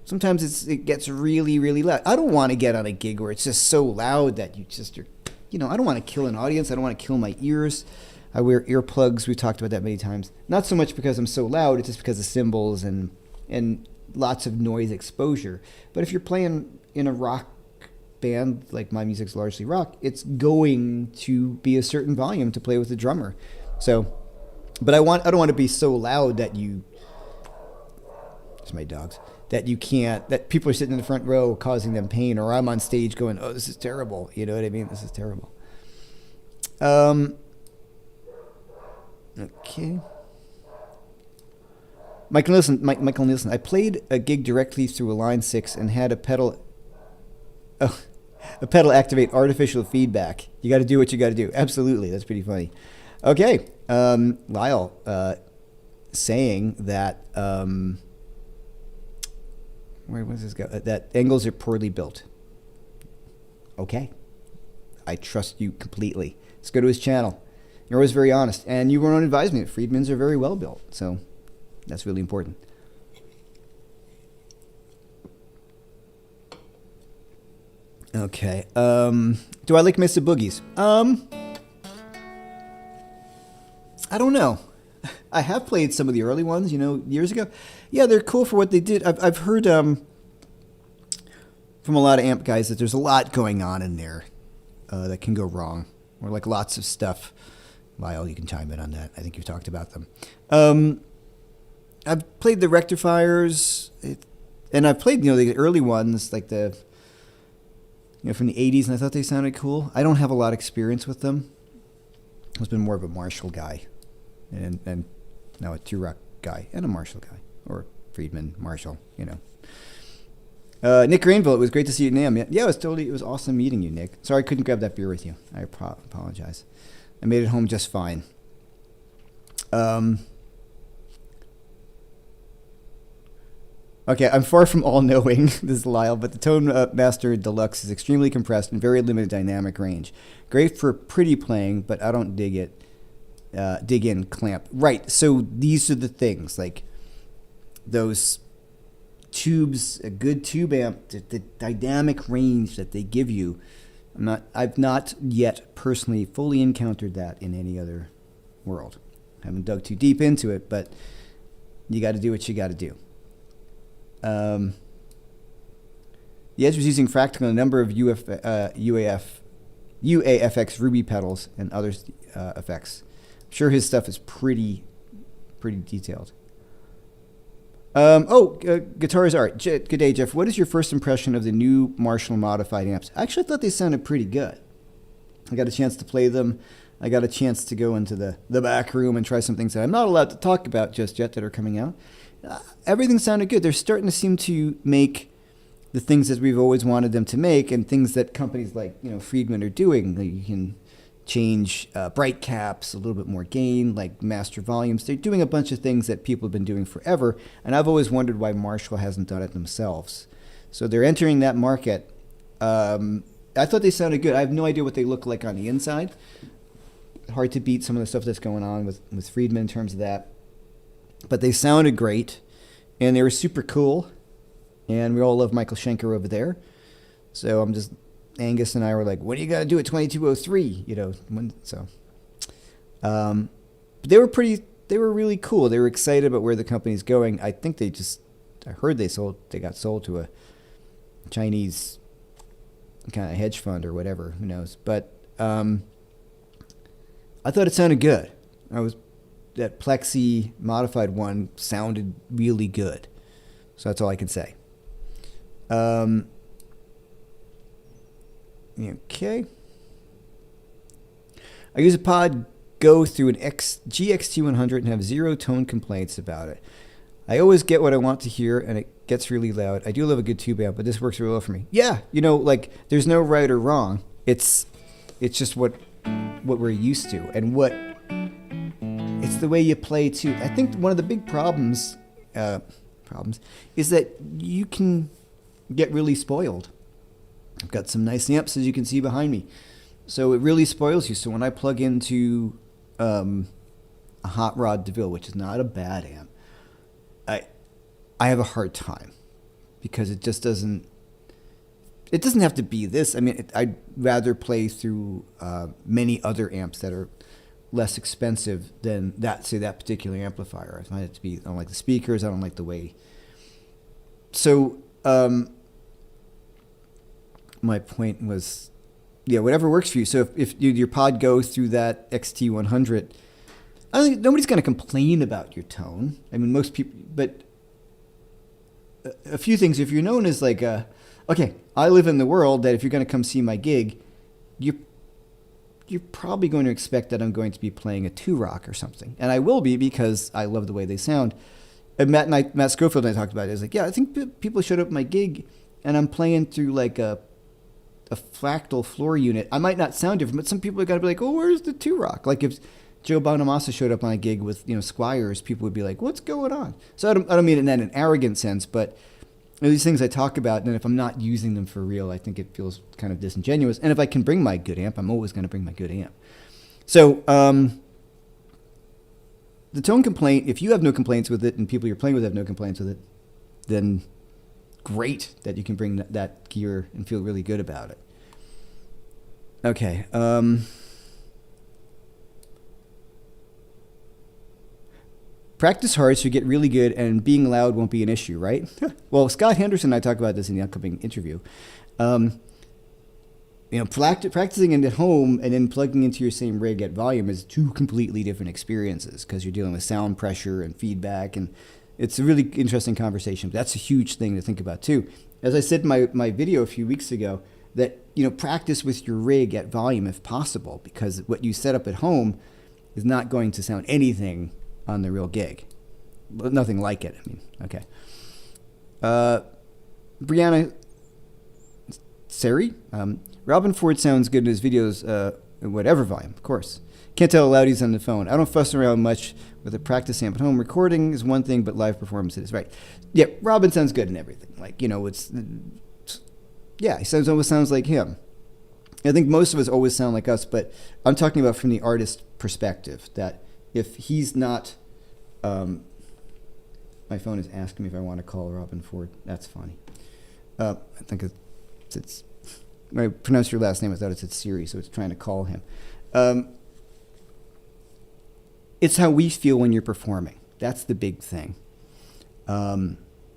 sometimes it gets really, really loud. I don't want to get on a gig where it's just so loud that you're I don't want to kill an audience. I don't want to kill my ears. I wear earplugs. We've talked about that many times. Not so much because I'm so loud. It's just because of cymbals and lots of noise exposure. But if you're playing in a rock band, like my music's largely rock, it's going to be a certain volume to play with the drummer. So, but I don't want to be so loud that it's my dogs, that you can't, that people are sitting in the front row causing them pain, or I'm on stage going, oh, this is terrible. You know what I mean? This is terrible. Okay. Michael Nielsen. I played a gig directly through a Line 6 and had a pedal activate artificial feedback. You got to do what you got to do. Absolutely. That's pretty funny. Okay. Lyle saying that, where was this go? That angles are poorly built. Okay. I trust you completely. Let's go to his channel. You're always very honest. And you won't advise me that Friedmans are very well built. So that's really important. Okay. Do I like Mr. Boogies? I don't know. I have played some of the early ones, years ago. Yeah, they're cool for what they did. I've heard from a lot of amp guys that there's a lot going on in there that can go wrong, or like lots of stuff Lyle, you can chime in on that. I think you've talked about them. I've played the rectifiers, and I've played, the early ones, like from the 80s, and I thought they sounded cool. I don't have a lot of experience with them. I've been more of a Marshall guy, and now a two-rock guy, and a Marshall guy, or Friedman, Marshall, Nick Granville, it was great to see you, Nam. Yeah, it was awesome meeting you, Nick. Sorry I couldn't grab that beer with you. I apologize. I made it home just fine. Okay, I'm far from all-knowing, this is Lyle, but the Tone Master Deluxe is extremely compressed and very limited dynamic range. Great for pretty playing, but I don't dig it. Dig in clamp. Right, so these are the things, like those tubes, a good tube amp, the dynamic range that they give you. I've not yet personally fully encountered that in any other world. I haven't dug too deep into it, but you got to do what you got to do. The Edge was using Fractal on a number of UAFX Ruby pedals and other effects. I'm sure his stuff is pretty detailed. Guitar's Art. Good day, Jeff. What is your first impression of the new Marshall modified amps? I actually thought they sounded pretty good. I got a chance to play them. I got a chance to go into the back room and try some things that I'm not allowed to talk about just yet that are coming out. Everything sounded good. They're starting to seem to make the things that we've always wanted them to make, and things that companies like Friedman are doing. Like you can change bright caps, a little bit more gain, like master volumes. They're doing a bunch of things that people have been doing forever, and I've always wondered why Marshall hasn't done it themselves. So they're entering that market. I thought they sounded good. I have no idea what they look like on the inside. Hard to beat some of the stuff that's going on with Friedman in terms of that. But they sounded great, and they were super cool, and we all love Michael Schenker over there. So Angus and I were like, what do you got to do at 2203? But they were really cool. They were excited about where the company's going. I think I heard they got sold to a Chinese kind of hedge fund or whatever, who knows. But I thought it sounded good. That Plexi modified one sounded really good. So that's all I can say. Okay. I use a Pod Go through an GXT100 and have zero tone complaints about it. I always get what I want to hear, and it gets really loud. I do love a good tube amp, but this works really well for me. Yeah, there's no right or wrong. It's just what we're used to, and it's the way you play too. I think one of the big problems is that you can get really spoiled. I've got some nice amps, as you can see behind me. So it really spoils you. So when I plug into a Hot Rod DeVille, which is not a bad amp, I have a hard time because it just doesn't have to be this. I mean, I'd rather play through many other amps that are less expensive than that particular amplifier. I find it to be, I don't like the speakers, I don't like the way. So my point was, whatever works for you. So if your pod goes through that XT100, I don't think nobody's going to complain about your tone. I mean, most people, but a few things. If you're known as like okay, I live in the world that if you're going to come see my gig, you're probably going to expect that I'm going to be playing a 2-rock or something. And I will be, because I love the way they sound. And Matt Schofield and I talked about it. It's like, I think people showed up at my gig and I'm playing through like a fractal floor unit. I might not sound different, but some people are going to be like, oh, where's the 2-rock? Like if Joe Bonamassa showed up on a gig with, Squires, people would be like, what's going on? So I don't mean it in an arrogant sense, but these things I talk about, and if I'm not using them for real, I think it feels kind of disingenuous. And if I can bring my good amp, I'm always going to bring my good amp. So the tone complaint, if you have no complaints with it and people you're playing with have no complaints with it, then great that you can bring that gear and feel really good about it. Okay. Practice hard so you get really good, and being loud won't be an issue, right? Well, Scott Henderson and I talk about this in the upcoming interview. practicing at home and then plugging into your same rig at volume is two completely different experiences because you're dealing with sound pressure and feedback, and it's a really interesting conversation. That's a huge thing to think about too. As I said in my video a few weeks ago, that practice with your rig at volume if possible, because what you set up at home is not going to sound anything on the real gig. Nothing like it. I mean, okay. Brianna Seri, Robin Ford sounds good in his videos, whatever volume, of course. Can't tell how loud he's on the phone. I don't fuss around much with a practice amp at home. Recording is one thing, but live performance is right. Yeah, Robin sounds good in everything. Like, he always sounds like him. I think most of us always sound like us, but I'm talking about from the artist perspective, that if he's not, my phone is asking me if I want to call Robin Ford. That's funny. I think it's when I pronounce your last name, I thought it said Siri, so it's trying to call him. It's how we feel when you're performing. That's the big thing.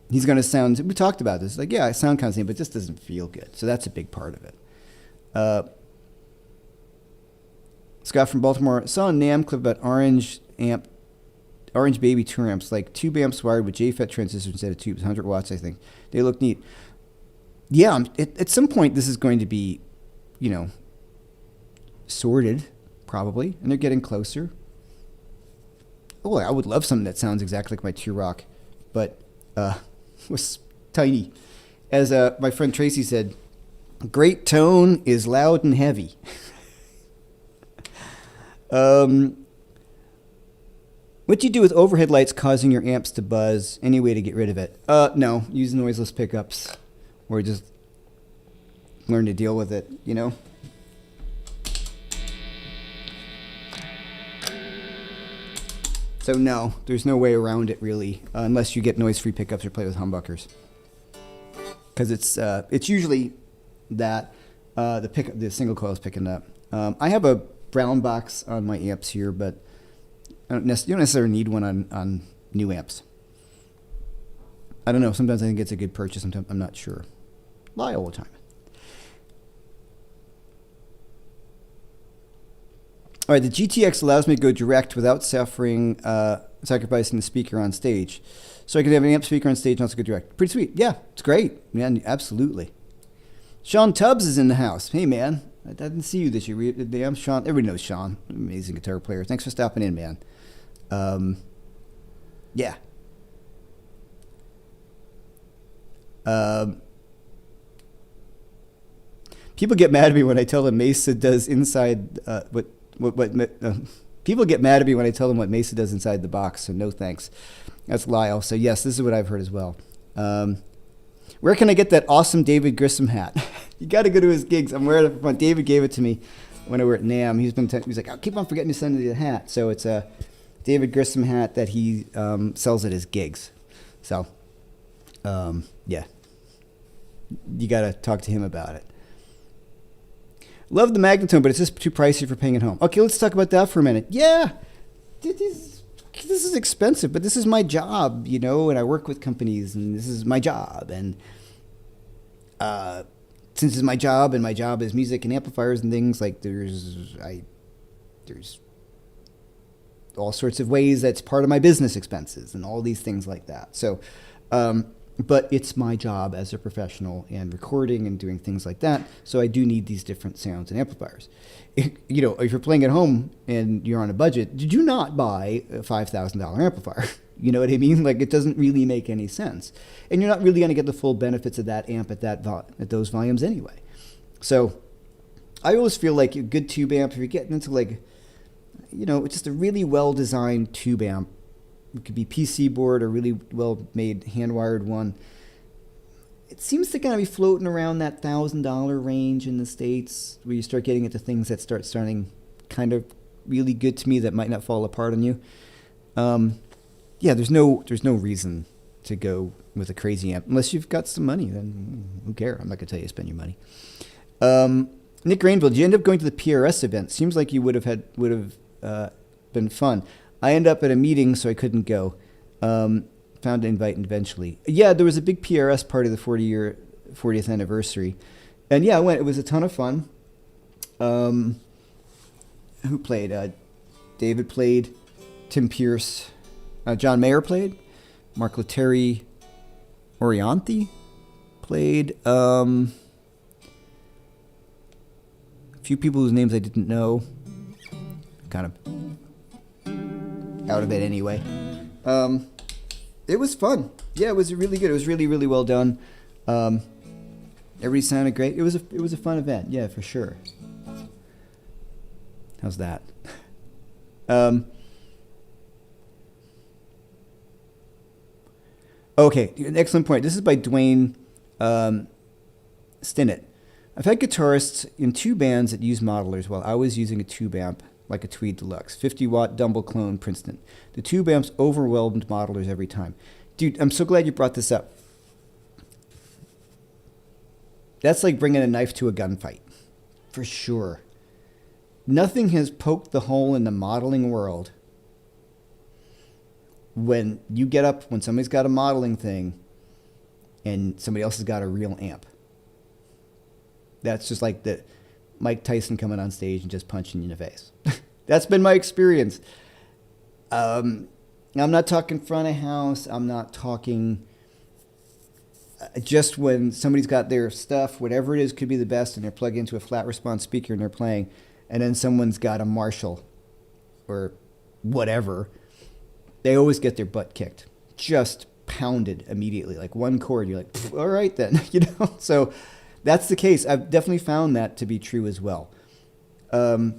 He's going to sound, we talked about this, like, yeah, I sound kind of same, but it just doesn't feel good. So that's a big part of it. Scott from Baltimore saw a NAMM clip about Orange Baby tour amps, like tube amps wired with JFET transistors instead of tubes, 100 watts, I think. They look neat. Yeah, at some point this is going to be, sorted, probably, and they're getting closer. Oh, I would love something that sounds exactly like my T-Rock, but was tiny. As my friend Tracy said, great tone is loud and heavy. What do you do with overhead lights causing your amps to buzz? Any way to get rid of it? No, use noiseless pickups, or just learn to deal with it, So no, there's no way around it really, unless you get noise-free pickups or play with humbuckers. Because it's usually that the single coil is picking up. I have a brown box on my amps here, but you don't necessarily need one on new amps. I don't know. Sometimes I think it's a good purchase. Sometimes I'm not sure. Lie all the time. All right, the GTX allows me to go direct without sacrificing the speaker on stage. So I can have an amp speaker on stage and also go direct. Pretty sweet. Yeah, it's great. Man, absolutely. Sean Tubbs is in the house. Hey, man. I didn't see you this year. Damn, Sean. Everybody knows Sean. Amazing guitar player. Thanks for stopping in, man. Yeah. People get mad at me when I tell them Mesa does inside people get mad at me when I tell them what Mesa does inside the box, so no thanks. That's Lyle. So yes, this is what I've heard as well. Where can I get that awesome David Grissom hat? You got to go to his gigs. I'm wearing it. When David gave it to me when I were at NAMM. He's like, I keep on forgetting to send you the hat. So it's a David Grissom hat that he sells at his gigs. So yeah, you got to talk to him about it. Love the Magnetone, but it's just too pricey for paying at home. Okay, let's talk about that for a minute. Yeah, this is expensive, but this is my job, and I work with companies, and this is my job. And since it's my job, and my job is music and amplifiers and things, like there's all sorts of ways that's part of my business expenses and all these things like that. So, but it's my job as a professional and recording and doing things like that. So I do need these different sounds and amplifiers. If you're playing at home and you're on a budget, do not buy a $5,000 amplifier. You know what I mean? Like, it doesn't really make any sense. And you're not really going to get the full benefits of that amp at those volumes anyway. So I always feel like a good tube amp, if you're getting into just a really well-designed tube amp, it could be PC board or really well-made hand-wired one. It seems to kind of be floating around that $1,000 range in the States, where you start getting into things that start sounding kind of really good to me that might not fall apart on you. Yeah, there's no reason to go with a crazy amp unless you've got some money. Then who cares? I'm not gonna tell you to spend your money. Nick Rainville, did you end up going to the PRS event? Seems like you would have been fun. I ended up at a meeting, so I couldn't go. Found an invite eventually. Yeah, there was a big PRS party, the 40th anniversary. And yeah, I went. It was a ton of fun. Who played? David played. Tim Pierce. John Mayer played. Mark Lettieri Orianthi played. A few people whose names I didn't know. Kind of out of it anyway. It was fun. Yeah, it was really good. It was really, really well done. Everybody sounded great. It was a fun event. Yeah, for sure. How's that? Okay, an excellent point. This is by Dwayne Stinnett. I've had guitarists in 2 bands that use modelers while I was using a tube amp like a Tweed Deluxe, 50-watt Dumble clone Princeton. The tube amps overwhelmed modelers every time. Dude, I'm so glad you brought this up. That's like bringing a knife to a gunfight, for sure. Nothing has poked the hole in the modeling world when you get up, when somebody's got a modeling thing and somebody else has got a real amp. That's just like the Mike Tyson coming on stage and just punching you in the face. That's been my experience. I'm not talking front of house. I'm not talking just when somebody's got their stuff, whatever it is, could be the best, and they're plugged into a flat response speaker and they're playing, and then someone's got a Marshall or whatever. They always get their butt kicked, just pounded immediately, like one chord. You're like, all right then, So that's the case. I've definitely found that to be true as well. So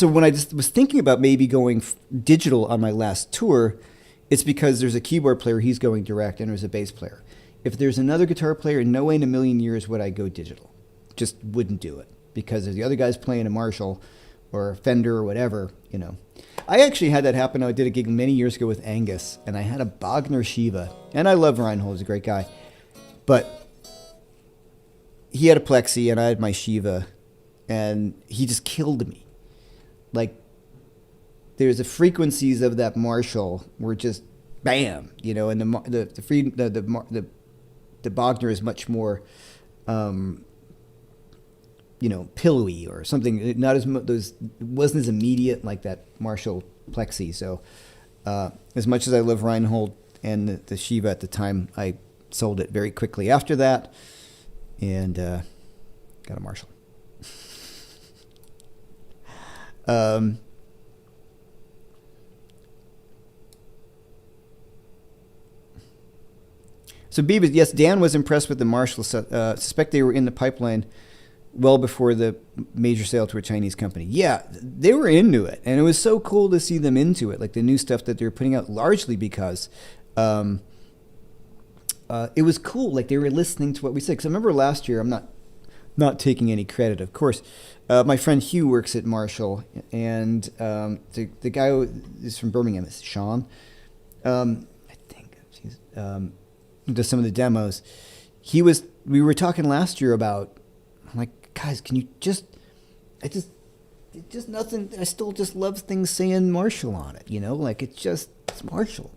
when I just was thinking about maybe going digital on my last tour, it's because there's a keyboard player, he's going direct, and there's a bass player. If there's another guitar player, in no way in a million years would I go digital. Just wouldn't do it, because if the other guy's playing a Marshall or a Fender or whatever, I actually had that happen. I did a gig many years ago with Angus, and I had a Bogner Shiva, and I love Reinhold, he's a great guy, but he had a Plexi and I had my Shiva, and he just killed me. Like, there's the frequencies of that Marshall were just bam, and the Bogner is much more, pillowy or something. Not as wasn't as immediate like that Marshall Plexi. So, as much as I love Reinhold and the Shiva at the time, I sold it very quickly after that, and got a Marshall. So Beavis, yes, Dan was impressed with the Marshall. Suspect they were in the pipeline well before the major sale to a Chinese company. Yeah, they were into it, and it was so cool to see them into it, like the new stuff that they're putting out, largely because it was cool. Like, they were listening to what we said. Because I remember last year, I'm not taking any credit, of course. My friend Hugh works at Marshall, and the guy who is from Birmingham is Sean. I think he's does some of the demos. We were talking last year about, I'm like, guys, can you just nothing. I still just love things saying Marshall on it, like it's Marshall.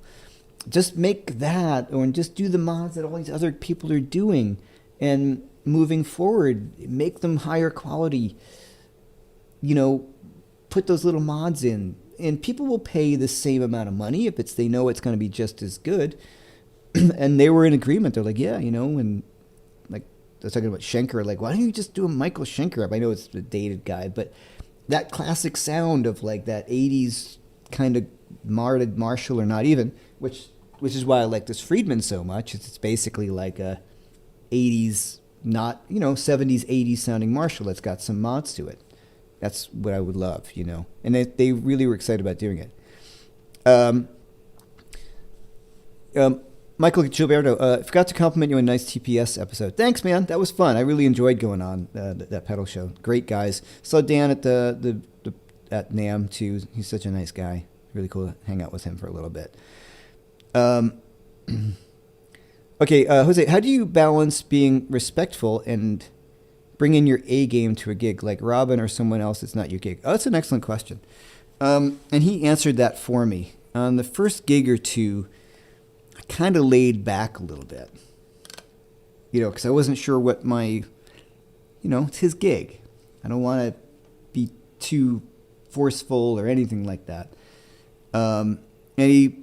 Just make that, or just do the mods that all these other people are doing, and moving forward, make them higher quality. Put those little mods in, and people will pay the same amount of money if they know it's going to be just as good. And they were in agreement. They're like, yeah, and like I was talking about Schenker, like, why don't you just do a Michael Schenker? I know it's a dated guy, but that classic sound of like that 80s kind of Marshall, or not even, which is why I like this Friedman so much. It's basically like a 80s, not 70s, 80s sounding Marshall that's got some mods to it. That's what I would love, and they really were excited about doing it. Michael Gilberto, forgot to compliment you on a nice TPS episode. Thanks, man. That was fun. I really enjoyed going on that pedal show. Great guys. Saw Dan at at NAMM too. He's such a nice guy. Really cool to hang out with him for a little bit. Okay, Jose, how do you balance being respectful and bring in your A game to a gig, like Robin or someone else that's not your gig? Oh, that's an excellent question. And he answered that for me. On the first gig or two, I kind of laid back a little bit, because I wasn't sure what my it's his gig. I don't want to be too forceful or anything like that. And he,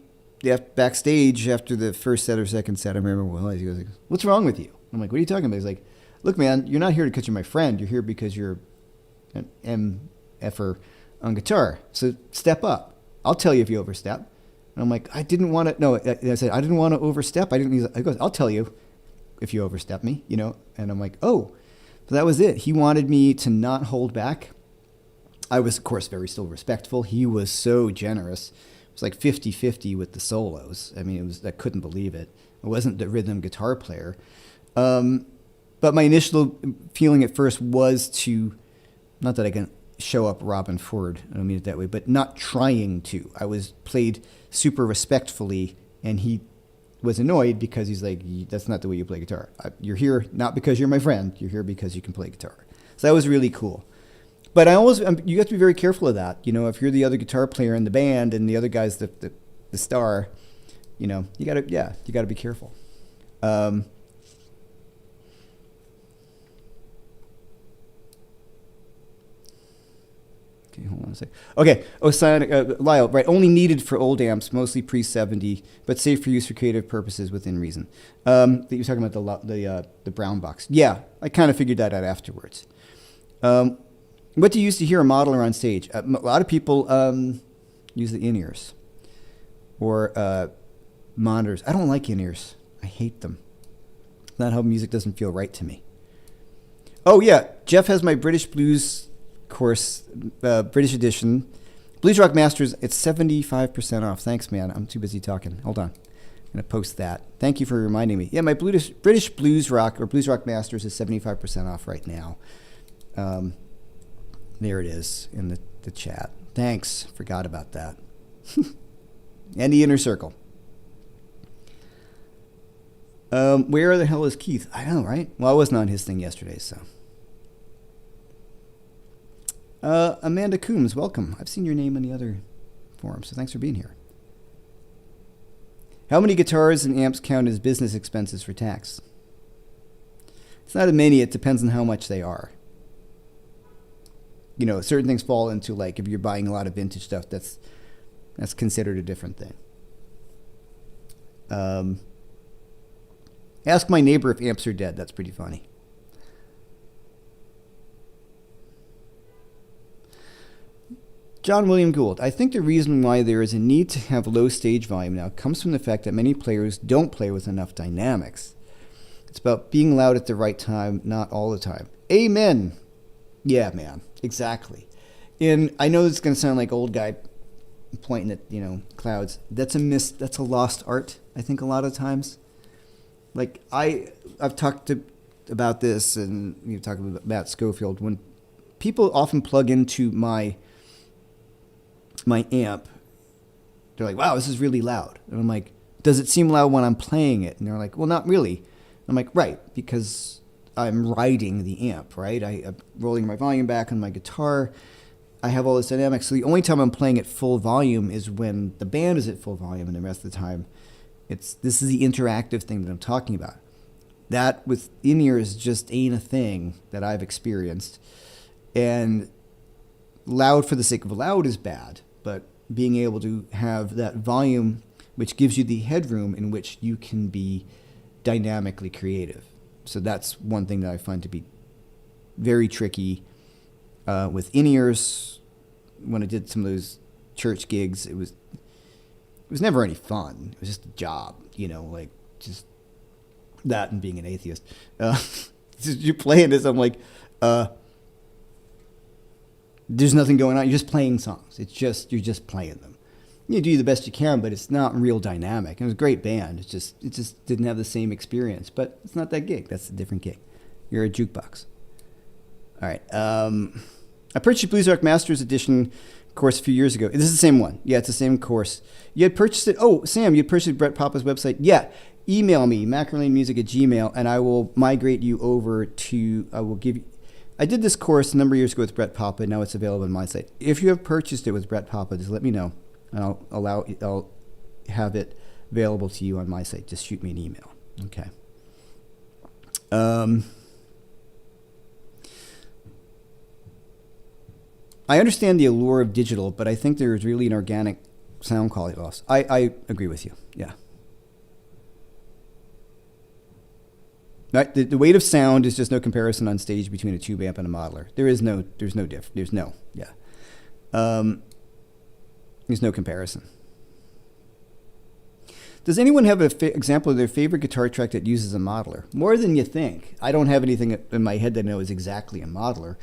backstage after the first set or second set, I remember, he goes, "What's wrong with you?" I'm like, "What are you talking about?" He's like, "Look, man, you're not here because you're my friend. You're here because you're an MFer on guitar. So step up. I'll tell you if you overstep." And I'm like, "I didn't want to." No, I said, "I didn't want to overstep. I didn't." He goes, "I'll tell you if you overstep me, And I'm like, "Oh." So that was it. He wanted me to not hold back. I was, of course, still respectful. He was so generous. It was like 50-50 with the solos. I mean, I couldn't believe it. I wasn't the rhythm guitar player. But my initial feeling at first was to, not that I can show up Robin Ford, I don't mean it that way, but not trying to. I was played super respectfully, and he was annoyed because he's like, "That's not the way you play guitar. You're here not because you're my friend. You're here because you can play guitar." So that was really cool. But you have to be very careful of that. If you're the other guitar player in the band and the other guy's the star, you gotta be careful. Okay, hold on a sec. Okay, Lyle, right? Only needed for old amps, mostly pre-70, but safe for use for creative purposes within reason. That you're talking about the brown box. Yeah, I kind of figured that out afterwards. What do you use to hear a modeler on stage? A lot of people use the in-ears or monitors. I don't like in-ears. I hate them. Not how music doesn't feel right to me. Oh, yeah. Jeff has my British Blues course, British edition. Blues Rock Masters, it's 75% off. Thanks, man. I'm too busy talking. Hold on. I'm going to post that. Thank you for reminding me. Yeah, my British Blues Rock or Blues Rock Masters is 75% off right now. There it is in the chat. Thanks. Forgot about that. And the Inner Circle. Where the hell is Keith? I know, right? Well, I wasn't on his thing yesterday, so. Amanda Coombs, welcome. I've seen your name in the other forum, so thanks for being here. How many guitars and amps count as business expenses for tax? It's not a many. It depends on how much they are. Certain things fall into, like, if you're buying a lot of vintage stuff, that's considered a different thing. Ask my neighbor if amps are dead. That's pretty funny. John William Gould. I think the reason why there is a need to have low stage volume now comes from the fact that many players don't play with enough dynamics. It's about being loud at the right time, not all the time. Amen. Yeah, man. Exactly. And I know it's going to sound like old guy pointing at, clouds. That's a lost art, I think, a lot of times. Like, I've talked about this, and you've talked about Matt Schofield. When people often plug into my amp, they're like, "Wow, this is really loud." And I'm like, "Does it seem loud when I'm playing it?" And they're like, "Well, not really." I'm like, "Right, because I'm riding the amp, right? I'm rolling my volume back on my guitar. I have all this dynamics. So the only time I'm playing at full volume is when the band is at full volume, and the rest of the time, this is the interactive thing that I'm talking about. That with in-ears just ain't a thing that I've experienced. And loud for the sake of loud is bad, but being able to have that volume, which gives you the headroom in which you can be dynamically creative. So that's one thing that I find to be very tricky with in-ears. When I did some of those church gigs, it was never any fun. It was just a job, like just that and being an atheist. You're playing this, I'm like, there's nothing going on. You're just playing songs. You're just playing them. You do the best you can, but it's not real dynamic. It was a great band. It just didn't have the same experience. But it's not that gig. That's a different gig. You're a jukebox. All right. I purchased Blues Rock Masters Edition course a few years ago. This is the same one. Yeah, it's the same course. You had purchased it. Oh, Sam, you had purchased Brett Papa's website. Yeah. Email me, macarlanemusic@gmail.com, and I will migrate you over to, I did this course a number of years ago with Brett Papa, and now it's available on my site. If you have purchased it with Brett Papa, just let me know, and I'll have it available to you on my site. Just shoot me an email. Okay. I understand the allure of digital, but I think there is really an organic sound quality loss. I agree with you. Yeah. Right? The weight of sound is just no comparison on stage between a tube amp and a modeler. There's no comparison. Does anyone have an example of their favorite guitar track that uses a modeler? More than you think. I don't have anything in my head that I know is exactly a modeler.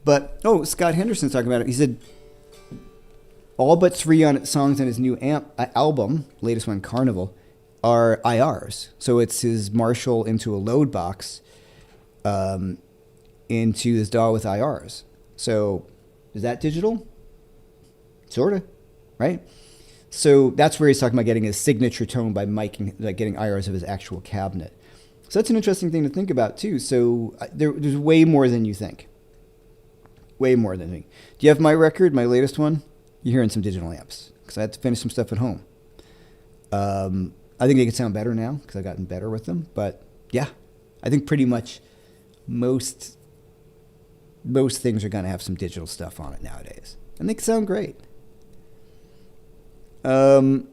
But, Scott Henderson's talking about it. He said all but 3 songs on his new album, latest one, Carnival, are IRs. So it's his Marshall into a load box into his DAW with IRs. So is that digital? Sort of, right? So that's where he's talking about getting his signature tone by miking, like getting IRs of his actual cabinet. So that's an interesting thing to think about too. So there's way more than you think. Way more than me. Do you have my record, my latest one? You're hearing some digital amps because I had to finish some stuff at home. I think they can sound better now because I've gotten better with them. But yeah, I think pretty much most things are going to have some digital stuff on it nowadays. And they can sound great. Okay.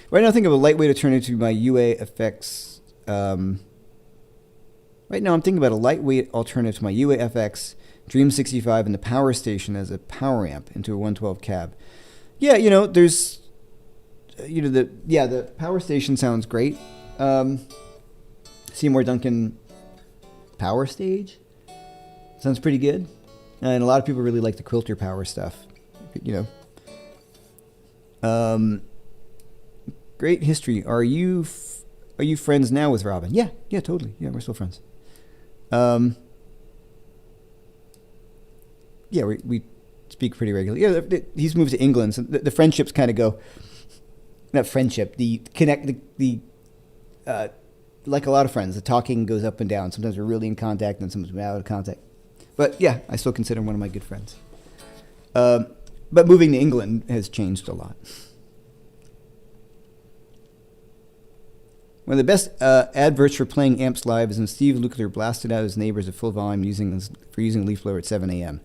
Right now, I think of a lightweight alternative to my UA FX. Right now, I'm thinking about a lightweight alternative to my UA FX Dream 65 and the Power Station as a power amp into a 112 cab. Yeah, there's, the Power Station sounds great. Seymour Duncan Power Stage sounds pretty good, and a lot of people really like the Quilter Power stuff. Great history. Are you friends now with Robin? Yeah, totally. Yeah, we're still friends. Yeah, we speak pretty regularly. Yeah, he's moved to England, so the friendships kind of go. Not friendship. Like a lot of friends, the talking goes up and down. Sometimes we're really in contact, and sometimes we're out of contact. But yeah, I still consider him one of my good friends. But moving to England has changed a lot. One of the best adverts for playing amps live is when Steve Lukather blasted out his neighbors at full volume for using a leaf blower at 7 a.m.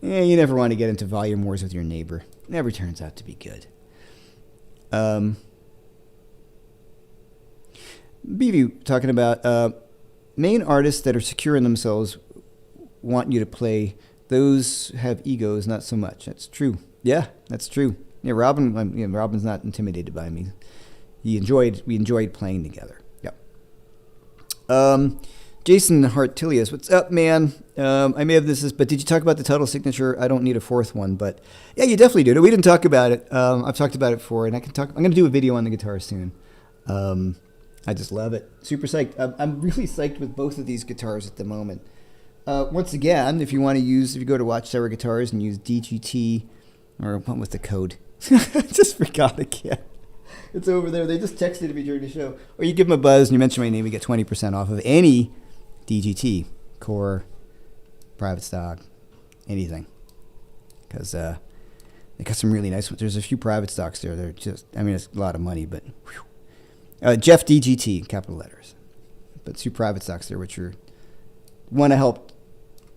You never want to get into volume wars with your neighbor. Never turns out to be good. BV talking about main artists that are secure in themselves want you to play. Those have egos, not so much. That's true. Yeah, that's true. Yeah, Robin's not intimidated by me. We enjoyed playing together. Yep. Jason Hartilius, what's up, man? I may have this, but did you talk about the Tuttle signature? I don't need a fourth one, but yeah, you definitely did. We didn't talk about it. I've talked about it before, and I'm going to do a video on the guitar soon. I just love it. Super psyched. I'm really psyched with both of these guitars at the moment. Once again, if you go to Watchtower Guitars and use DGT, or what was the code? I just forgot again. It's over there. They just texted me during the show. Or you give them a buzz and you mention my name, you get 20% off of any DGT, core, private stock, anything. Because they got some really nice ones. There's a few private stocks there. They're just, it's a lot of money, but whew. Jeff DGT, capital letters. But two private stocks there, which want to help.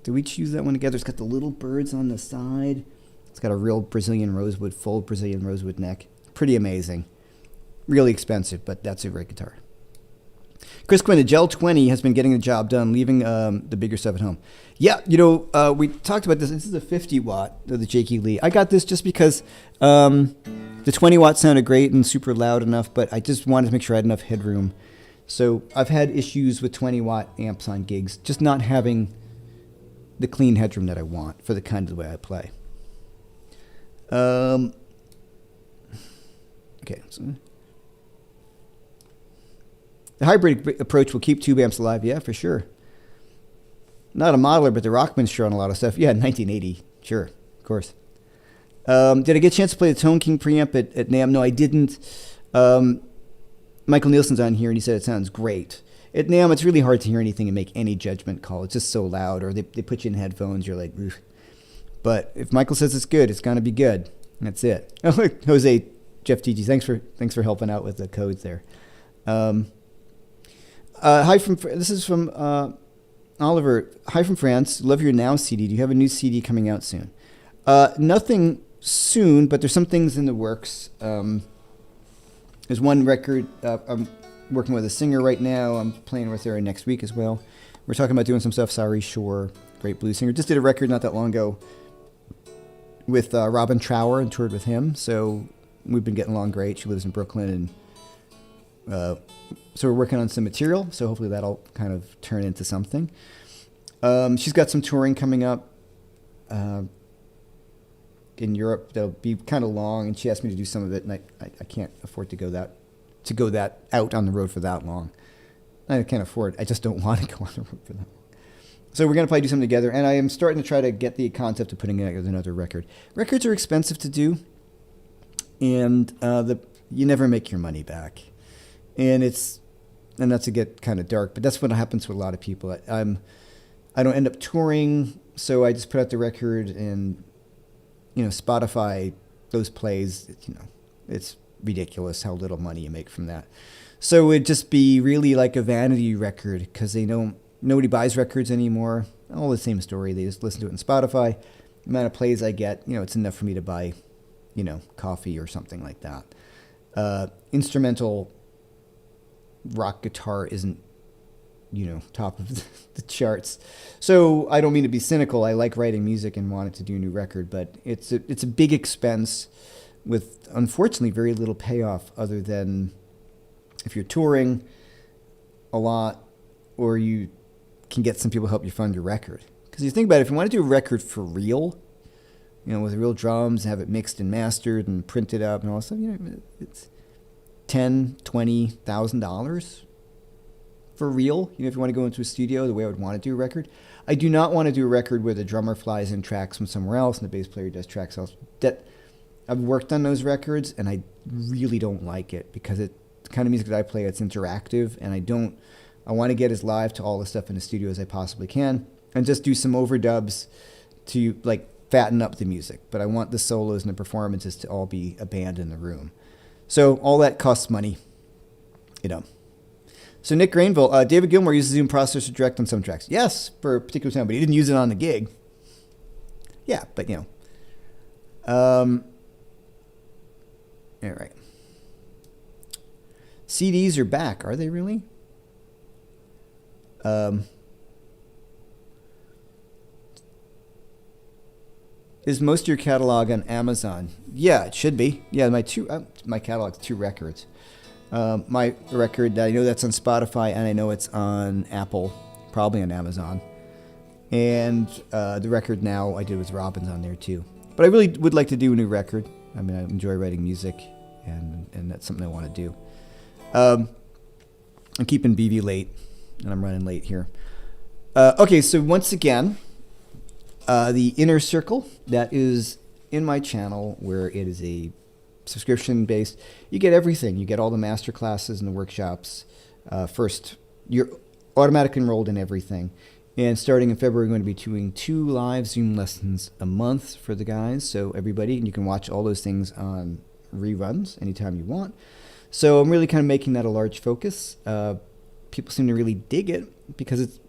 Did we choose that one together? It's got the little birds on the side. It's got a real full Brazilian rosewood neck. Pretty amazing. Really expensive, but that's a great guitar. Chris Quinn, the Gel 20 has been getting the job done, leaving the bigger stuff at home. Yeah, we talked about this. This is a 50 watt of the Jakey Lee. I got this just because the 20 watt sounded great and super loud enough, but I just wanted to make sure I had enough headroom. So I've had issues with 20 watt amps on gigs, just not having the clean headroom that I want for the kind of the way I play. Okay. So the hybrid approach will keep tube amps alive. Yeah, for sure. Not a modeler, but the Rockman's sure on a lot of stuff. Yeah, 1980. Sure, of course. Did I get a chance to play the Tone King preamp at NAMM? No, I didn't. Michael Nielsen's on here, and he said it sounds great. At NAMM, it's really hard to hear anything and make any judgment call. It's just so loud, or they put you in headphones. You're like, oof. But if Michael says it's good, it's going to be good. That's it. Jose, Jeff TG, thanks for helping out with the codes there. Hi from this is from Oliver. Hi from France. Love your Now CD. Do you have a new CD coming out soon? Nothing soon, but there's some things in the works. There's one record. I'm working with a singer right now. I'm playing with her next week as well. We're talking about doing some stuff. Sari Shore, great blues singer. Just did a record not that long ago with Robin Trower and toured with him. So we've been getting along great. She lives in Brooklyn, and so we're working on some material. So hopefully that'll kind of turn into something. She's got some touring coming up in Europe. They'll be kind of long, and she asked me to do some of it, and I can't afford to go that out on the road for that long. I can't afford. I just don't want to go on the road for that long. So we're going to probably do something together, and I am starting to try to get the concept of putting together another record. Records are expensive to do, and you never make your money back. And that's to get kind of dark, but that's what happens with a lot of people. I don't end up touring, so I just put out the record, and Spotify, those plays, it's ridiculous how little money you make from that. So it'd just be really like a vanity record, because nobody buys records anymore. All the same story. They just listen to it on Spotify. The amount of plays I get, it's enough for me to buy, coffee or something like that. Instrumental rock guitar isn't, top of the charts. So I don't mean to be cynical. I like writing music and wanted to do a new record, but it's a big expense with, unfortunately, very little payoff other than if you're touring a lot, or you can get some people to help you fund your record. Because you think about it, if you want to do a record for real, with real drums, have it mixed and mastered and printed up and all that stuff, it's $10,000-$20,000 for real. If you want to go into a studio the way I would want to do a record. I do not want to do a record where the drummer flies in tracks from somewhere else and the bass player does tracks else. I've worked on those records, and I really don't like it, because the kind of music that I play, it's interactive, and I want to get as live to all the stuff in the studio as I possibly can, and just do some overdubs to fatten up the music. But I want the solos and the performances to all be a band in the room. So all that costs money, So Nick Granville, David Gilmour uses Zoom processor direct on some tracks. Yes, for a particular sound, but he didn't use it on the gig. Yeah, but all right. CDs are back. Are they really? Is most of your catalog on Amazon? Yeah, it should be. Yeah, my catalog's 2 records. My record, I know that's on Spotify, and I know it's on Apple, probably on Amazon. And the record now I did with Robin's on there too. But I really would like to do a new record. I mean, I enjoy writing music, and that's something I want to do. I'm keeping BB late, and I'm running late here. Okay, so once again, the Inner Circle, that is in my channel, where it is a subscription based. You get everything. You get all the master classes and the workshops. First, you're automatically enrolled in everything. And starting in February, we're going to be doing 2 live Zoom lessons a month for the guys. So everybody, and you can watch all those things on reruns anytime you want. So I'm really kind of making that a large focus. People seem to really dig it, because it's,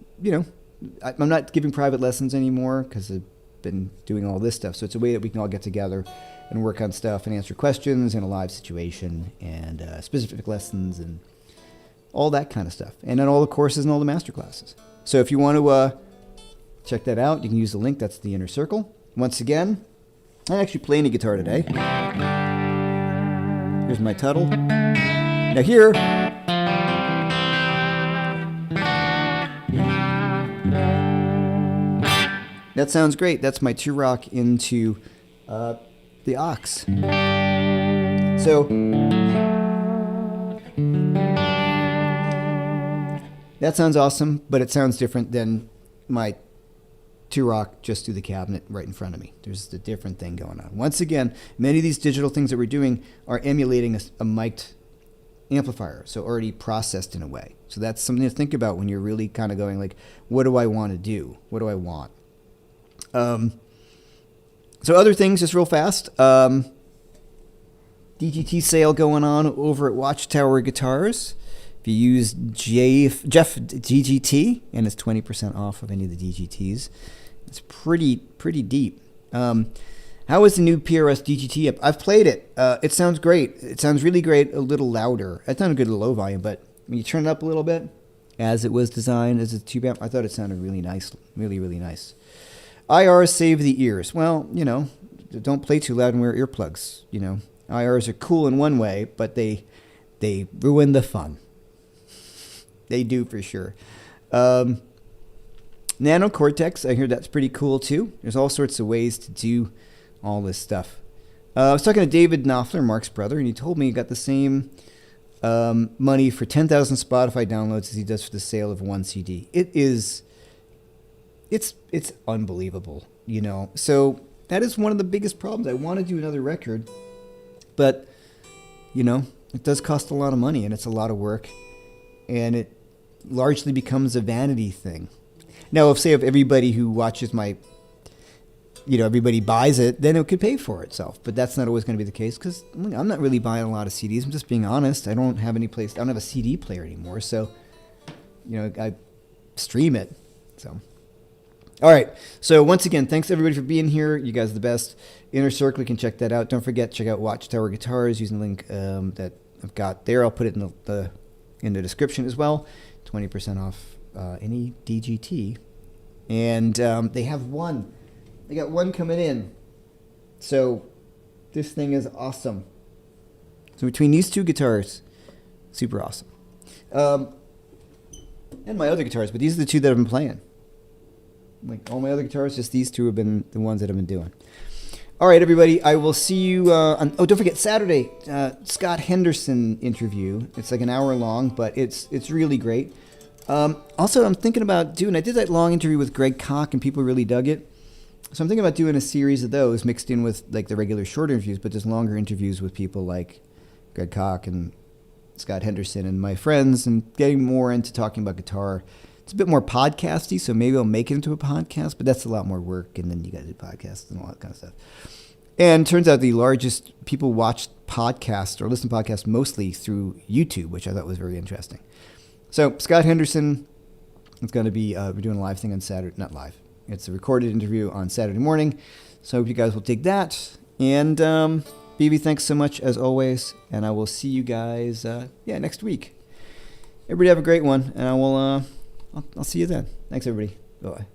I'm not giving private lessons anymore, because I've been doing all this stuff. So it's a way that we can all get together and work on stuff and answer questions in a live situation, and specific lessons and all that kind of stuff. And then all the courses and all the master classes. So if you want to check that out, you can use the link. That's the Inner Circle. Once again, I'm actually playing the guitar today. Here's my Tuttle. Now here, that sounds great. That's my 2-rock into the aux. So that sounds awesome, but it sounds different than my 2-rock just through the cabinet right in front of me. There's a different thing going on. Once again, many of these digital things that we're doing are emulating a mic'd amplifier, so already processed in a way. So that's something to think about when you're really kind of going what do I want to do? What do I want? So other things, just real fast. DGT sale going on over at Watchtower Guitars. If you use Jeff DGT, and it's 20% off of any of the DGTs. It's pretty deep. How is the new PRS DGT up? I've played it. It sounds great. It sounds really great, a little louder. It sounded good at low volume, but when you turn it up a little bit, as it was designed as a tube amp, I thought it sounded really nice. Really, really nice. IRs save the ears. Well, you know, don't play too loud and wear earplugs. You know, IRs are cool in one way, but they ruin the fun. They do for sure. Nano Cortex, I hear that's pretty cool too. There's all sorts of ways to do all this stuff. I was talking to David Knopfler, Mark's brother, and he told me he got the same money for 10,000 Spotify downloads as he does for the sale of one CD. It's unbelievable, you know. So that is one of the biggest problems. I want to do another record, but, you know, it does cost a lot of money, and it's a lot of work, and it largely becomes a vanity thing. Now, if everybody who watches my, you know, everybody buys it, then it could pay for itself. But that's not always going to be the case because I'm not really buying a lot of CDs. I'm just being honest. I don't have I don't have a CD player anymore. So, you know, I stream it. So, all right. So once again, thanks everybody for being here. You guys are the best. Inner Circle, you can check that out. Don't forget, check out Watchtower Guitars using the link that I've got there. I'll put it in the description as well. 20% off any DGT. And they have one. They got one coming in. So this thing is awesome. So between these two guitars, super awesome. And my other guitars, but these are the two that I've been playing. Like all my other guitars, just these two have been the ones that I've been doing. All right, everybody. I will see you on... Oh, don't forget, Saturday, Scott Henderson interview. It's like an hour long, but it's really great. Also, I'm thinking about I did that long interview with Greg Koch, and people really dug it. So I'm thinking about doing a series of those mixed in with like the regular short interviews, but just longer interviews with people like Greg Koch and Scott Henderson and my friends, and getting more into talking about guitar. It's a bit more podcasty, so maybe I'll make it into a podcast, but that's a lot more work, and then you got to do podcasts and all that kind of stuff. And turns out the largest people watch podcasts or listen to podcasts mostly through YouTube, which I thought was very interesting. So Scott Henderson, it's going to be, we're doing a live thing on Saturday, not live. It's a recorded interview on Saturday morning. So I hope you guys will dig that. And BB, thanks so much as always. And I will see you guys, next week. Everybody have a great one. And I'll see you then. Thanks, everybody. Bye-bye.